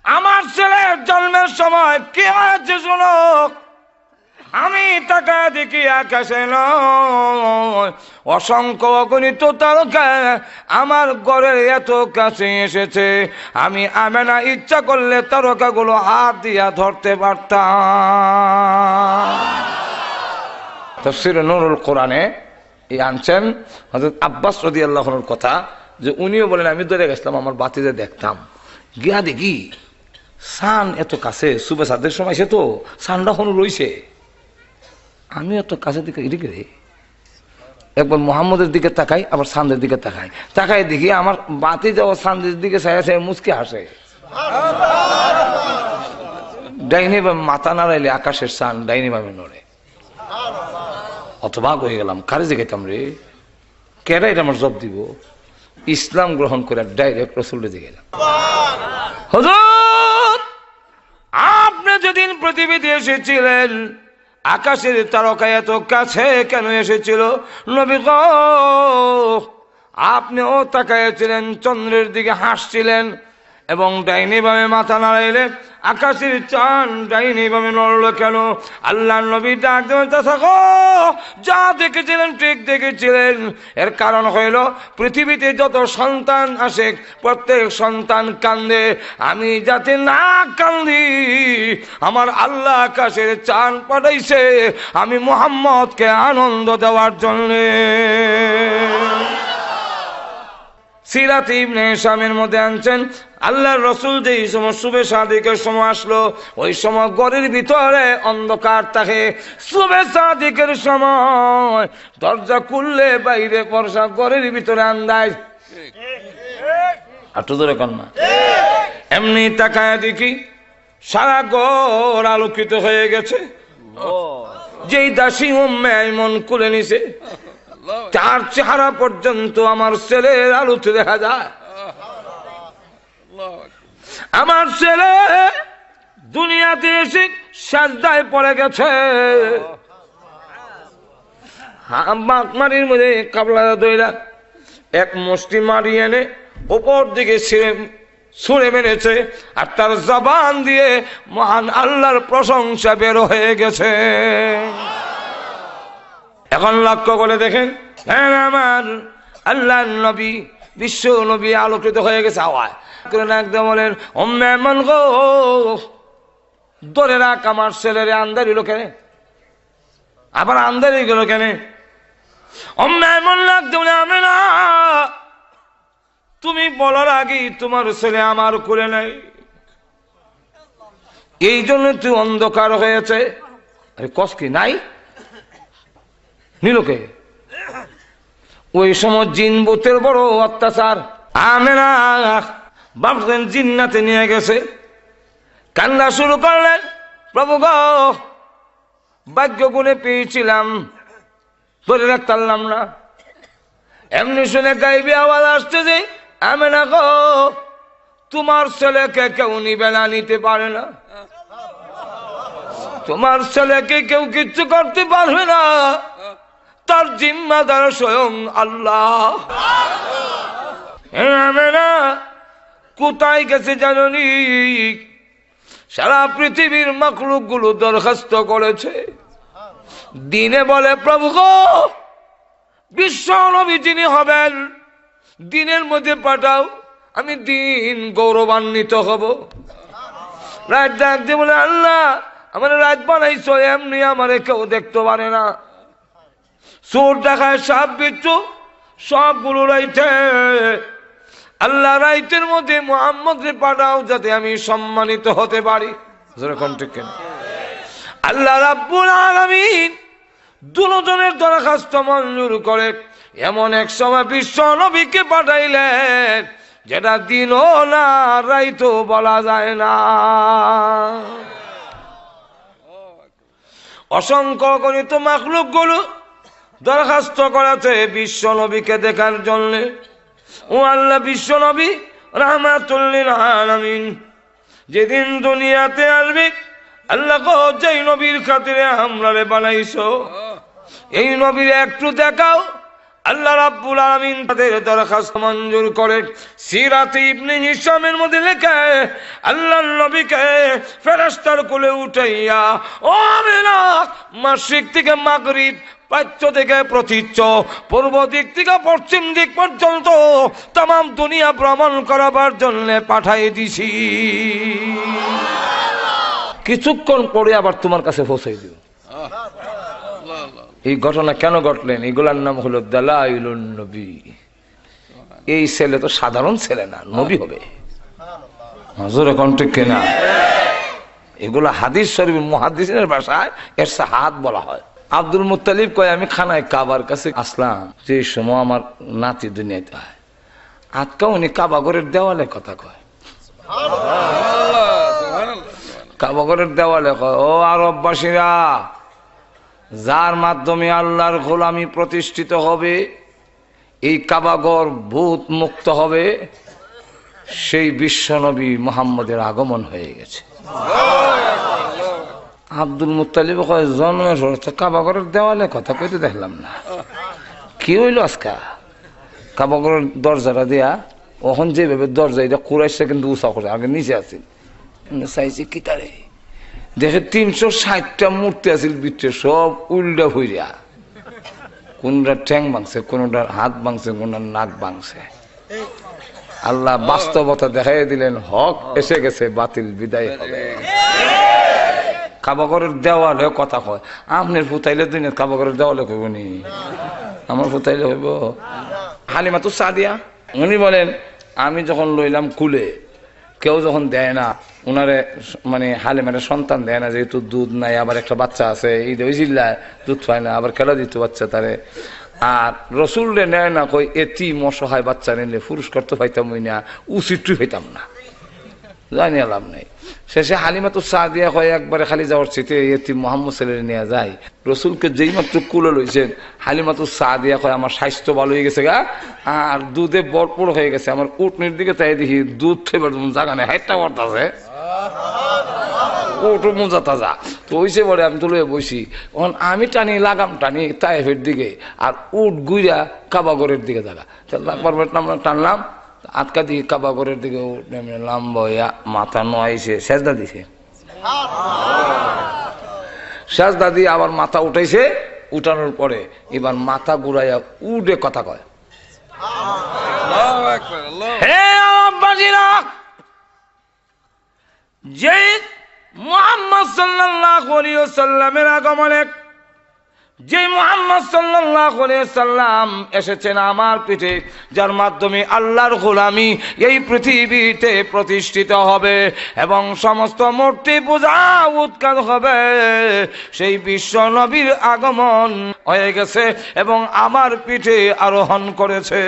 [SPEAKER 1] আমার ছেলের জন্মের সময় কি হয়েছে শোনো। আমি টাকা দেখি আকাশে নয়, অসংখ্য অগণিত তারকা আমার ঘরের এত কাছে এসেছে, আমি আমেনা ইচ্ছা করলে তারকাগুলো হাত দিয়া ধরতে পারতাম। তাফসীরে নূরুল কোরআনে এই আনছেন হযরত আব্বাস রাদিয়াল্লাহু আনহুর কথা, যে উনিও বলেন আমি ধরে গেছিলাম আমার বাতিতে দেখতাম, গিয়া দেখি সান এত কাছে, সুবে সাদের সময় সে তো সানটা হন রইছে, আমি এত কাছে দিকে এদিকে একবার মোহাম্মদের দিকে তাকাই, আবার সানদের দিকে তাকাই, তাকাই দেখি আমার বাতি যাওয়া সানদের দিকে চাই মুচকে হাসে। ডাইনি বা মাথা নাড়াইলে আকাশের সান ডাইনি ভাবে নড়ে। অতবাক হয়ে গেলাম, কারে জিগাইতাম রে, কেরা এটা আমার জব দিব? ইসলাম গ্রহণ করে ডাইরেক্ট রাসূলের দিকে গেলাম। হুজুর, আপনি যেদিন পৃথিবীতে এসেছিলেন আকাশের তারকা এত কাছে কেন এসেছিল? নবী গো, আপনিও তাকাইছিলেন, চন্দ্রের দিকে হাসছিলেন এবং ডাইনি ভাবে মাথা নাড়াইলে আকাশের চাঁদ ডাইনি ভাবে নড়লো কেন? আল্লাহ নবী ডাক দেবেন, থাকো, যা দেখেছিলেন ঠিক দেখেছিলেন। এর কারণ হইল পৃথিবীতে যত সন্তান আসে প্রত্যেক সন্তান কান্দে, আমি যাতে না কান্দি আমার আল্লাহ আকাশের চাঁদ পাঠাইছে আমি মুহাম্মদকে আনন্দ দেওয়ার জন্যে। সিরাত ইবনে হিশামের মধ্যে আনছেন আল্লাহর রাসূল যেই সময় শুভে সাদিকের সময় আসলো, ওই সময় ঘরের ভিতরে অন্ধকার থাকে। শুভে সাদিকের সময় দরজা খুললে বাইরে বর্ষা, ঘরের ভিতরে আন্দাজ। আর তো ধরে কন্যা এমনি তাকায় দেখি সারা ঘর আলোকিত হয়ে গেছে। যেই দাসী উম্মে আইমন খুলে নিছে, তার চেহারা পর্যন্ত আমার ছেলের আলোতে দেখা যায়। আমার ছেলে দুনিয়াতে এসে সাজদায় পড়ে গেছে, মাটির মধ্যে কাবলা দইরা এক মুষ্টি মারি এনে উপর দিকে ছুঁড়ে মেরেছে, আর তার জবান দিয়ে মহান আল্লাহর প্রশংসা বের হয়ে গেছে। এখন লক্ষ্য করে দেখেন, আমার আল্লাহ নবী বিশ্ব নবী আলোকিত হয়ে গেছে। আওয়াজ করে একদম বলেন, ওম্মে মন গো, ধরে রাখ আমার ছেলের আন্দারিল কেন, আবার আন্দারি গেল কেন? ওম্মে মন লাগতে বলে, আমি না, তুমি বলার আগে তোমার ছেলে আমার করে নাই, এই জন্য তুই অন্ধকার হয়েছে। আরে কস কি নাই নিলোকে? ওই সময় জিন ভূতের বড় অত্যাচার। আমেনা ভাবছেন জিন্নাতে নিয়ে গেছে, কান্না শুরু করলেন, প্রভু গো, ভাগ্য গুণে পেয়েছিলাম, ধরে রাখতে পারলাম না। এমনি শুনে গাইবে আওয়াজ আসছে যে, আমেনা গো, তোমার ছেলেকে কেউ নিবে না, নিতে পারে না, তোমার ছেলেকে কেউ কিচ্ছু করতে পারবে না, তার জিম্মাদার স্বয়ং আল্লাহ। আমেনা কোথায় গেছে জানি? সারা পৃথিবীর মাখলুক গুলো দরখাস্ত করেছে, দিনে বলে, প্রভু গো, বিশ্ব নবী যিনি হবেন দিনের মধ্যে পাঠাও, আমি দিন গৌরবান্বিত হব। রাত ডাকতে বলে, আল্লাহ আমার রাত বানাইছো, এমনি আমারে কেউ দেখতে পারে না, চোর দেখায় সাপ বিচ্ছু সবগুলো রাইতে, আল্লাহ রাইতের মধ্যে মুহাম্মদকে পাঠাও যাতে আমি সম্মানিত হতে পারি। আল্লাহ রাব্বুল আলামিন দুজনের দরখাস্ত মঞ্জুর করে এমন এক সময় বিশ্ব নবীকে পাঠাইলেন যেটা দিনও না রাইতো বলা যায় না। অসংখ্য গণিত মাখলুক গুলো দরখাস্ত করেছে বিশ্ব নবীকে দেখার জন্য। ও আল্লাহ, বিশ্ব নবী রাহমাতুল লিল আলামিন যেদিন দুনিয়াতে আসবে, আল্লাহ গো, যেই নবীর খাতিরে আমরারে বানাইছো, এই নবীর একটু দেখাও। আল্লাহ রাব্বুল আলামিন তাদের দরখাস্ত মঞ্জুর করে। সিরাত ইবনে হিশামের মধ্যে লেখা, আল্লাহর নবীকে ফেরেশতার কোলে উঠাইয়া ও আমিনা মাশরিক থেকে মাগরিব, প্রাচ্য থেকে প্রতীচ্য, পূর্ব দিক থেকে পশ্চিম দিক পর্যন্ত তাম দুনিয়া ভ্রমণ করাবার জন্য পাঠাই দিছি। কিছুক্ষণ পরে আবার তোমার কাছে পৌঁছাই দিও। এই ঘটনা কেন ঘটলেন? এগুলার নাম হলো দালাইলুন নবী। এই ছেলে তো সাধারণ ছেলে না, নবী হবে। হুজুর এখন ঠিক কিনা? এগুলা হাদিস শরীফ মুহাদ্দিসিনের ভাষায় এর হাত বলা হয়। আব্দুল মুত্তালিব কয় আমি খানায় কাবার কাছে আসলাম, যে সময় আমার নাতি দুনিয়াতে হয়। আজকা উনি কাবাগরের দেওয়ালে কথা কয়, কাবাগরের দেওয়ালে কয় ও আরববাসীরা, যার মাধ্যমে আল্লাহর গোলামি প্রতিষ্ঠিত হবে, এই কাবাগর ভূত মুক্ত হবে, সেই বিশ্বনবী মুহাম্মদের আগমন হয়ে গেছে। আব্দুল মুত্তালিব কয় জন্মের কাবাগরের দেওয়ালে কথা কইতে দেখলাম না, কি হইল আজকা? কাবাগরের দরজাটা দিয়া ওখান যেভাবে দরজা এটা কুরাইশটা কিন্তু উঁচা করে, আগে নিচে আছে চাইছি কি তারে দেখে 360টা মূর্তি আছিল ভিতরে, সব উল্টা হইয়া, কোনটা ঠ্যাং ভাঙছে, কোনটার হাত ভাঙছে, কোনটার নাক ভাঙছে। আল্লাহ বাস্তবতা দেখাই দিলেন, হক এসে গেছে, বাতিল বিদায় হবে। কাবাগরের দেওয়ালে কথা কয়, আপনার ফুতাইলে দুই কাবাগরের দেওয়ালে কইব নি? আমার ফুতাইলে হইব? হালিমাতু সাদিয়া উনি বলেন আমি যখন লইলাম কুলে, কেউ যখন দেয় না উনারে, মানে হালিমারে সন্তান দেয় না, যেহেতু দুধ নাই, আবার একটা বাচ্চা আছে, এই ওই জিল্লায় দুধ পায় না, আবার খেলা দিত বাচ্চা তারে। আর রসুল রে নেয় না, কই এতিম অসহায় বাচ্চা নিলে পুরস্কার তো পাইতাম না, উচিত পাইতাম না, জানি লাভ নেই। শেষে হালিমাতু সাদিয়া কয় একবারে খালি যাওয়ার চেতে এতিম মোহাম্মদ ছেলে নিয়ে যায়। রসুলকে যেই মাত্র কুলে লইছেন, হালিমাতু সাদিয়া কয় আমার স্বাস্থ্য ভালো হয়ে গেছে গা, আর দুধে ভরপুর হয়ে গেছে, আমার উটনির দিকে তাই দেখি দুধ থেবার জায়গা নেই, হাইটটা করতেছে, ওটু মোজা তাজা তো হইছে। বলে আমি তো লইয়া বসি, এখন আমি টানি লাগাম টানি তাইফের দিকে, আর উট গুইরা কাবাগরের দিকে জায়গা টানলাম, আটকা দিকে কাবাগরের দিকে লাম্বা মাথা নয়ছে, সেজদা দিছে, সেজদা দিয়ে আবার মাথা উঠাইছে। উঠানোর পরে এবার মাথা ঘুরাইয়া উডে কথা কয়, যে মুহাম্মদ সাল্লাল্লাহু আলাইহি ওয়াসাল্লামের আগমনে, যে মুহাম্মদ সাল্লাল্লাহু আলাইহি ওয়াসাল্লাম এসেছেন আমার পিঠে, যার মাধ্যমে আল্লাহর গোলামি এই পৃথিবীতে প্রতিষ্ঠিত হবে এবং সমস্ত মূর্তি পূজা উৎখাত হবে, সেই বিশ্ব নবীর আগমন হয়ে গেছে এবং আমার পিঠে আরোহণ করেছে।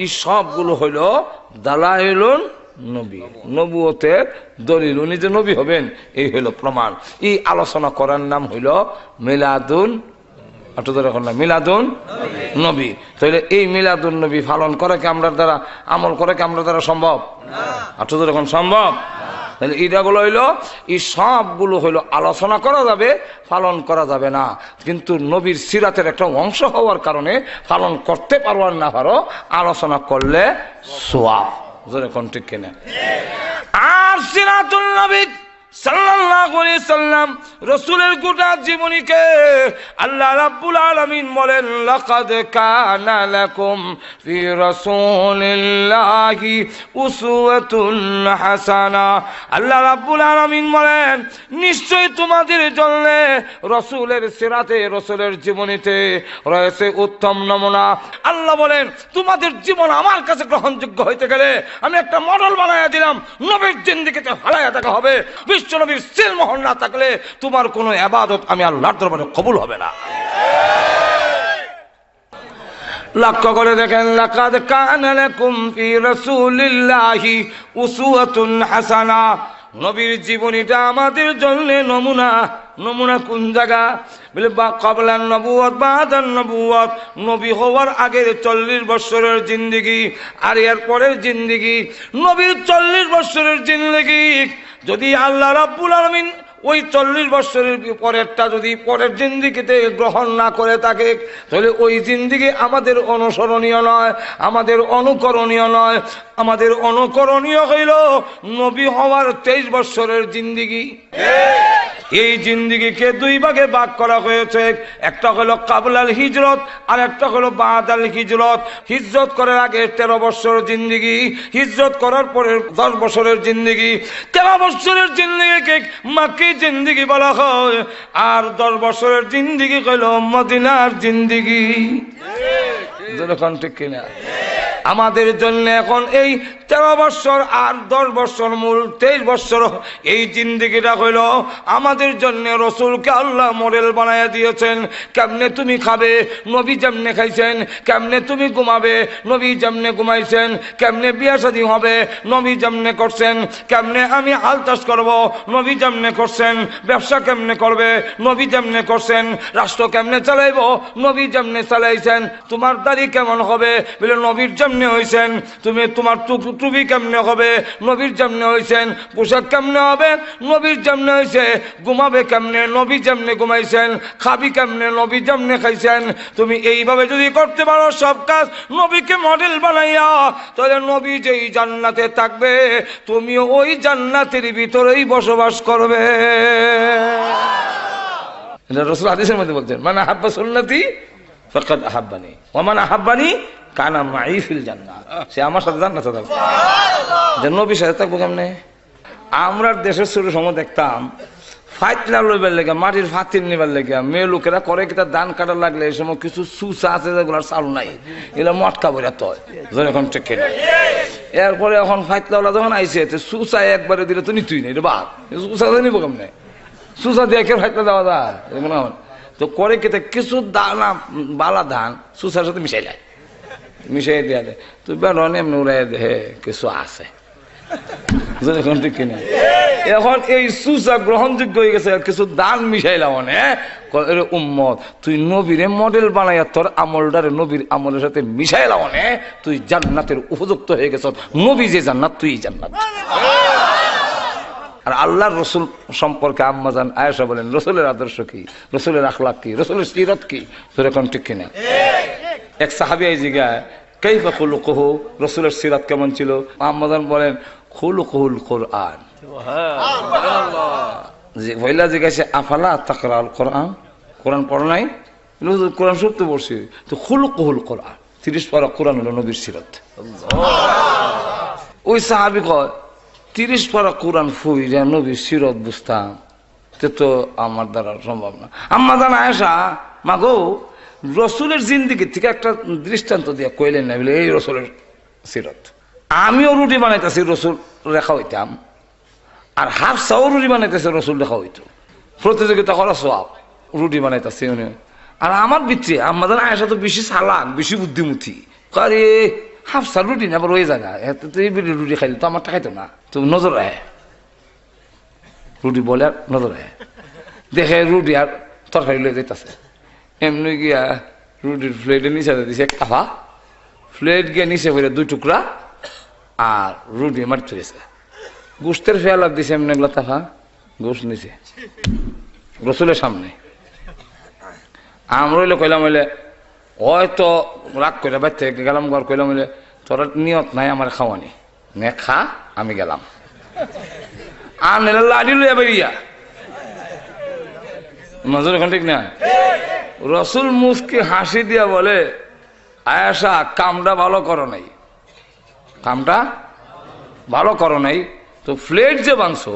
[SPEAKER 1] এই সবগুলো হইল দালাইলুন নবী, নবুয়তের দলিল, উনি যে নবী হবেন এই হইল প্রমাণ। এই আলোচনা করার নাম হইল মিলাদুন, মিলাদুন নবী। তাহলে এই মিলাদুন নবী পালন করা কি আমরা দ্বারা, আমল করা কি আমরা দ্বারা সম্ভব? আঠুদের এখন সম্ভব? তাহলে এইটাগুলো হইলো, এই সবগুলো হইলো আলোচনা করা যাবে, পালন করা যাবে না। কিন্তু নবীর সিরাতের একটা অংশ হওয়ার কারণে পালন করতে পারো আর না পারো, আলোচনা করলে সওয়াব। ঠিক কিনা? আর সিরাতুল নবী সাল্লাল্লাহু আলাইহি সাল্লাম রাসূলের গোটা জীবনীকে আল্লাহ রাব্বুল আলামিন বলেন, লাকাদ কানা লাকুম ফি রাসূলিল্লাহি উসওয়াতুন হাসানা। আল্লাহ রাব্বুল আলামিন বলেন নিশ্চয়ই তোমাদের জন্য রাসূলের সিরাতে, রাসূলের জীবনীতে রয়েছে উত্তম নমুনা। আল্লাহ বলেন তোমাদের জীবন আমার কাছে গ্রহণযোগ্য হইতে গেলে আমি একটা মডেল বানায়া দিলাম, নবীর জিন্দেগিতে হালায়া দেখা হবে। নবীর সিলমোহর না থাকলে তোমার কোনো ইবাদত আমি আল্লাহর দরবারে কবুল হবে না। লক্ষ্য করে দেখেন, লাকাদ কানা লাকুম ফি রাসূলিল্লাহি উসওয়াতুন হাসানা। নবীর জীবনীটা আমাদের জন্য নমুনা। নমুনা কোন জায়গা বলে, বা ক্বাবলান নবুয়ত বাদান নবুয়ত, নবী হওয়ার আগের 40 বছরের জিন্দেগি আর এর পরের জিন্দেগি। নবীর 40 বছরের জিন্দেগি যদি আল্লাহ রাব্বুল আলামিন ওই 40 বছরের পরেরটা যদি পরের জিন্দেগিতে গ্রহণ না করে থাকে, তাহলে ওই জিন্দেগি আমাদের অনুসরণীয় নয়, আমাদের অনুকরণীয় নয়। আমাদের অনুকরণীয় হইল নবী হওয়ার 23 বছরের জিন্দিগি। এই জিন্দিগিকে দুই ভাগে ভাগ করা হয়েছে, একটা হলো কাবলাল হিজরত আর একটা হলো বাদাল হিজরত। হিজরত করার আগে 13 বছরের জিন্দিগি, হিজরত করার পরে 10 বছরের জিন্দিগি। 13 বছরের জিন্দিগিকে মাক্কি জিন্দিগি বলা হয়, আর 10 বছরের জিন্দিগি হইল মদিনার জিন্দিগি। যেরকম ঠিক কিনা? আমাদের জন্য এখন এই 13 বছর আর 10 বছর মূল 23 বছর এই জিন্দিগিটা হইল আমাদের জন্য রসুলকে আল্লাহ মডেল বানাইয়া দিয়েছেন। কেমনে তুমি খাবে, নবী যেমনে খাইছেন। কেমনে তুমি ঘুমাবে, নবী যেমনে ঘুমাইছেন। কেমনে বিয়া শাদী হবে, নবী যেমনে করছেন। কেমনে আমি হাল চাষ করবো, নবী যেমনে করছেন। ব্যবসা কেমনে করবে, নবী যেমনে করছেন। রাষ্ট্র কেমনে চালাইব, নবী যেমনে চালাইছেন। তোমার দাড়ি কেমন হবে বলে নবীর যেমনে হয়েছেন। তুমি তোমার টুপি কেমনে হবে, নবীর যেমনে হয়েছেন। পোশাক কেমনে হবে, নবীর যেমনে হয়েছে। ঘুমাবে কেমনে, নবী যেমনে ঘুমাইছেন। খাবি কেমনে, নবী যেমনে খাইছেন। তুমি এইভাবে যদি করতে পারো সব কাজ নবীকে মডেল বানাইয়া, তাহলে নবী যেই জান্নাতে থাকবে তুমিও ওই জান্নাতের ভিতরেই বসবাস করবে। রাসূল হাদিসের মধ্যে বলছেন, মান আহাব্বা সুন্নতি ফাকাদ আহাব্বানি ওয়া মান আহাব্বানি কানা মাই ফিল জান্নাহ। সে আমার সাথে জান্নাতে থাকবে। যে নবীর সাথে থাকবো কেমনে? আমরা দেশের শুরু সময় দেখতাম ফাইতলা লইবার লেগে, মাটির ফাতিল নিবার লেগে মেয়ে লোকেরা করে কি তার ধান কাটার লাগলে এই সময় কিছু সুসা আছে যেগুলোর চালু নাই, এগুলো মটকা বইরা তো যখন ঠিক না। এরপরে এখন ফাইতলা যখন আইসে সুসা একবারে দিলে তো নিতুই নেই রে বাপ, সুসা নিব কেমনে? সুসা দিয়ে কে ফাইতলা দেওয়া যায়? তো করে কি কিছু দানা বালা ধান সুসার সাথে মিশাই যায়, মিশাই দেওয়া দেয়। তুই বেরোন এমনি উড়াই দেহে কিছু আছে। ঠিক কিনা? এখন এই সুসা গ্রহণযোগ্য হয়ে গেছে, কিছু দান মিশাইলাম উম্মত তুই নবীরে মডেল বানাইয়া তোর আমলটারে নবীর আমলের সাথে মিশাইলাম, তুই জান্নাতের উপযুক্ত হয়ে গেছ। নবী যে জান্নাত তুই জান্নাত। আর আল্লাহর রসুল সম্পর্কে আম্মা জান আয়েশা বলেন রসুলের আদর্শ কি, রসুলের আখলাক কি, রসুলের সিরত কি। সেরকম ঠিক কিনা? এক সাহাবী এই জিগায় কাইফা খুলুকুহু, রসুলের সিরাত কেমন ছিল? আম্মা জান বলেন খুলুকুহুল কোরআন। পয়লা জিজ্ঞাসা আফালা তাকরাউল কোরআন, কোরআন পড়ো নাই? কোরআন সত্য পড়ছি। তো খুলুকুহুল কোরআন, 30 পারা কোরআন হলো নবীর সিরাত। ওই সাহাবী কয় 30 পারা কোরআন ফুইরা নবীর সিরত বুঝতাম, তো আমার দ্বারা সম্ভব না। আম্মা জান আয়েশা মাগো রসুলের জিন্দিগি থেকে একটা দৃষ্টান্ত দিয়ে কইলেন না বলে এই রসুলের সিরত। আমিও রুটি বানাইতেছি, রসুল রেখা হইতাম, আর হাফসাও রুটি বানাইতেছে, রসুল রেখা হইতো। প্রতিযোগিতা করা সব রুটি বানাইতেছে উনি। আর আমার ভিতরে আম্মা জান আয়েশা তো বেশি চালাক, বেশি বুদ্ধিমতী। আরে হাফসা রুটি না আবার ওই জায়গা রুটি খাইলে তো আমারটা খাইতো না। তো নজর রাখে রুটি বলে, আর নজর রাখে দেখে রুটি আর তরকারি লয়ে যাইতেছে। এমনি গিয়া রুটির প্লেটের নিচে দিছে এক কাফা, প্লেট গিয়ে নিচে করে 2 টুকরা, আর রুটি মারতে গেছে। গোস্তের ফেয়ালার দিছে এমনি এগুলা তাফা, গোস্ত নিচে রসুলের সামনে। আমরা হইলে কইলাম হইলে হয়তো রাগ করে বাইর থেকে গেলাম ঘর, কইলাম হইলে তোর নিয়ত নাই আমার খাওয়ানি, নে খা আমি গেলাম। আর নিলে লাড়ি লইয়া বেরিয়া নজর এখন ঠিক না? রসুল মুস্কি হাসি দিয়া বলে আয়েশা কামটা ভালো করো নাই, কামটা ভালো করো নাই। তো প্লেট যে বানছো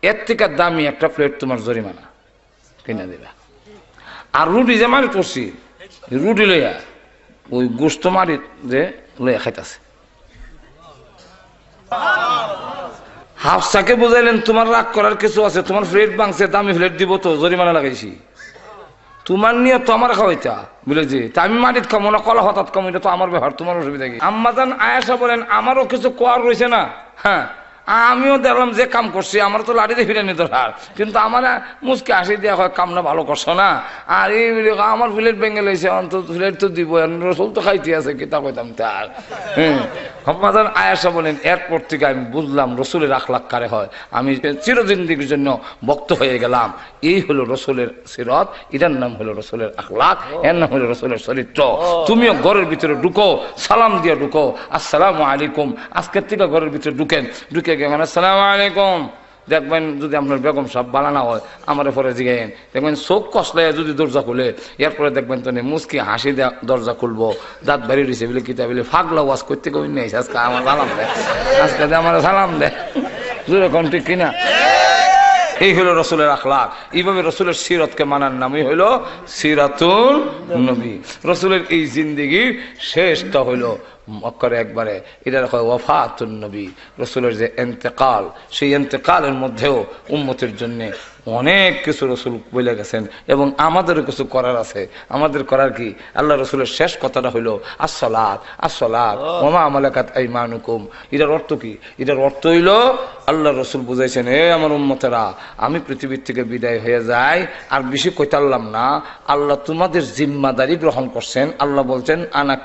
[SPEAKER 1] এর থেকে দামি একটা প্লেট তোমার জরিমানা কিনা দিবা। আর রুটি যে মারি করছি রুটি লইয়া ওই গোস্ত মারি যে লইয়া খাইতেছে। হাফসাকে বুঝাইলেন তোমার রাগ করার কিছু আছে, তোমার প্লেট ভাঙছে দামি প্লেট দিব তো জরিমানা লাগাইছি, তোমার নিয়ে তো আমার খাওয়াইতা বলে যে আমি মাটিত খামো না, কলা হঠাৎ খামো, এটা তো আমার ব্যাপার, তোমার অসুবিধা কি? আম্মা জান আয়েশা বলেন আমারও কিছু কোয়ার রয়েছে না। হ্যাঁ আমিও দেখলাম যে কাম করছি আমার তো লাঠিতে ফিরে নিত আর, কিন্তু আমার মুসকে হাসি দেওয়া হয় কামটা ভালো করছো না। আর এই আমার প্লেট ভেঙে লইছে, অন্তত প্লেট তো দিব, রসুল তো খাইতে আছে কিতা কইতাম তার। হম্মাদান আয়েশা বলেন এরপর থেকে আমি বুঝলাম রসুলের আখলাক কারে হয়, আমি চিরজিন্দিগির জন্য ভক্ত হয়ে গেলাম। এই হলো রসুলের সিরত, এটার নাম হলো রসুলের আখলাক, এর নাম হলো রসুলের চরিত্র। তুমিও ঘরের ভিতরে ঢুকো, সালাম দিয়ে ঢুকো, আসসালামু আলাইকুম। আজকের থেকে ঘরের ভিতরে ঢুকেন, ঢুকে গেলেন আসসালামু আলাইকুম। দেখবেন যদি আপনার বেগম সাহেব বানানা হয় আমার পরে জিগেন, দেখবেন চোখ কষলে যদি দরজা খুলে, এরপরে দেখবেন তো মুসকি হাসি দেয়া দরজা খুলবো, দাঁত বাড়ি দিছে বলে কিতা বলে ফাগলা ওয়াজ করতে কই নেই, আজকে আমার সালাম দেয়, আজকে আমার সালাম দেয়, জোরে কোন ঠিক কিনা। এই হলো রসুলের আখলাক। এইভাবে রসুলের সিরতকে মানার নামই হইল সিরাতুল নবী। রসুলের এই জিন্দেগির শেষটা হইল মক্কারে একবারে, এটা হয় ওয়াফাতুন নবী, রসুলের যে ইন্তেকাল, সেই ইন্তেকালের মধ্যেও উম্মতের জন্য অনেক কিছু রসুল বলে গেছেন এবং আমাদেরও কিছু করার আছে। আমাদের করার কি? আল্লাহ রসুলের শেষ কথাটা হইল আসসালাত আসসালাত ওয়া মা মালাকাত আইমানুকুম। এটার অর্থ কি? এটার অর্থ হইল আল্লাহ রসুল বুঝাইছেন, হে আমার উম্মতেরা, আমি পৃথিবীর থেকে বিদায় হয়ে যাই, আর বেশি কইতারলাম না, আল্লাহ তোমাদের জিম্মাদারি গ্রহণ করছেন। আল্লাহ বলছেন আনা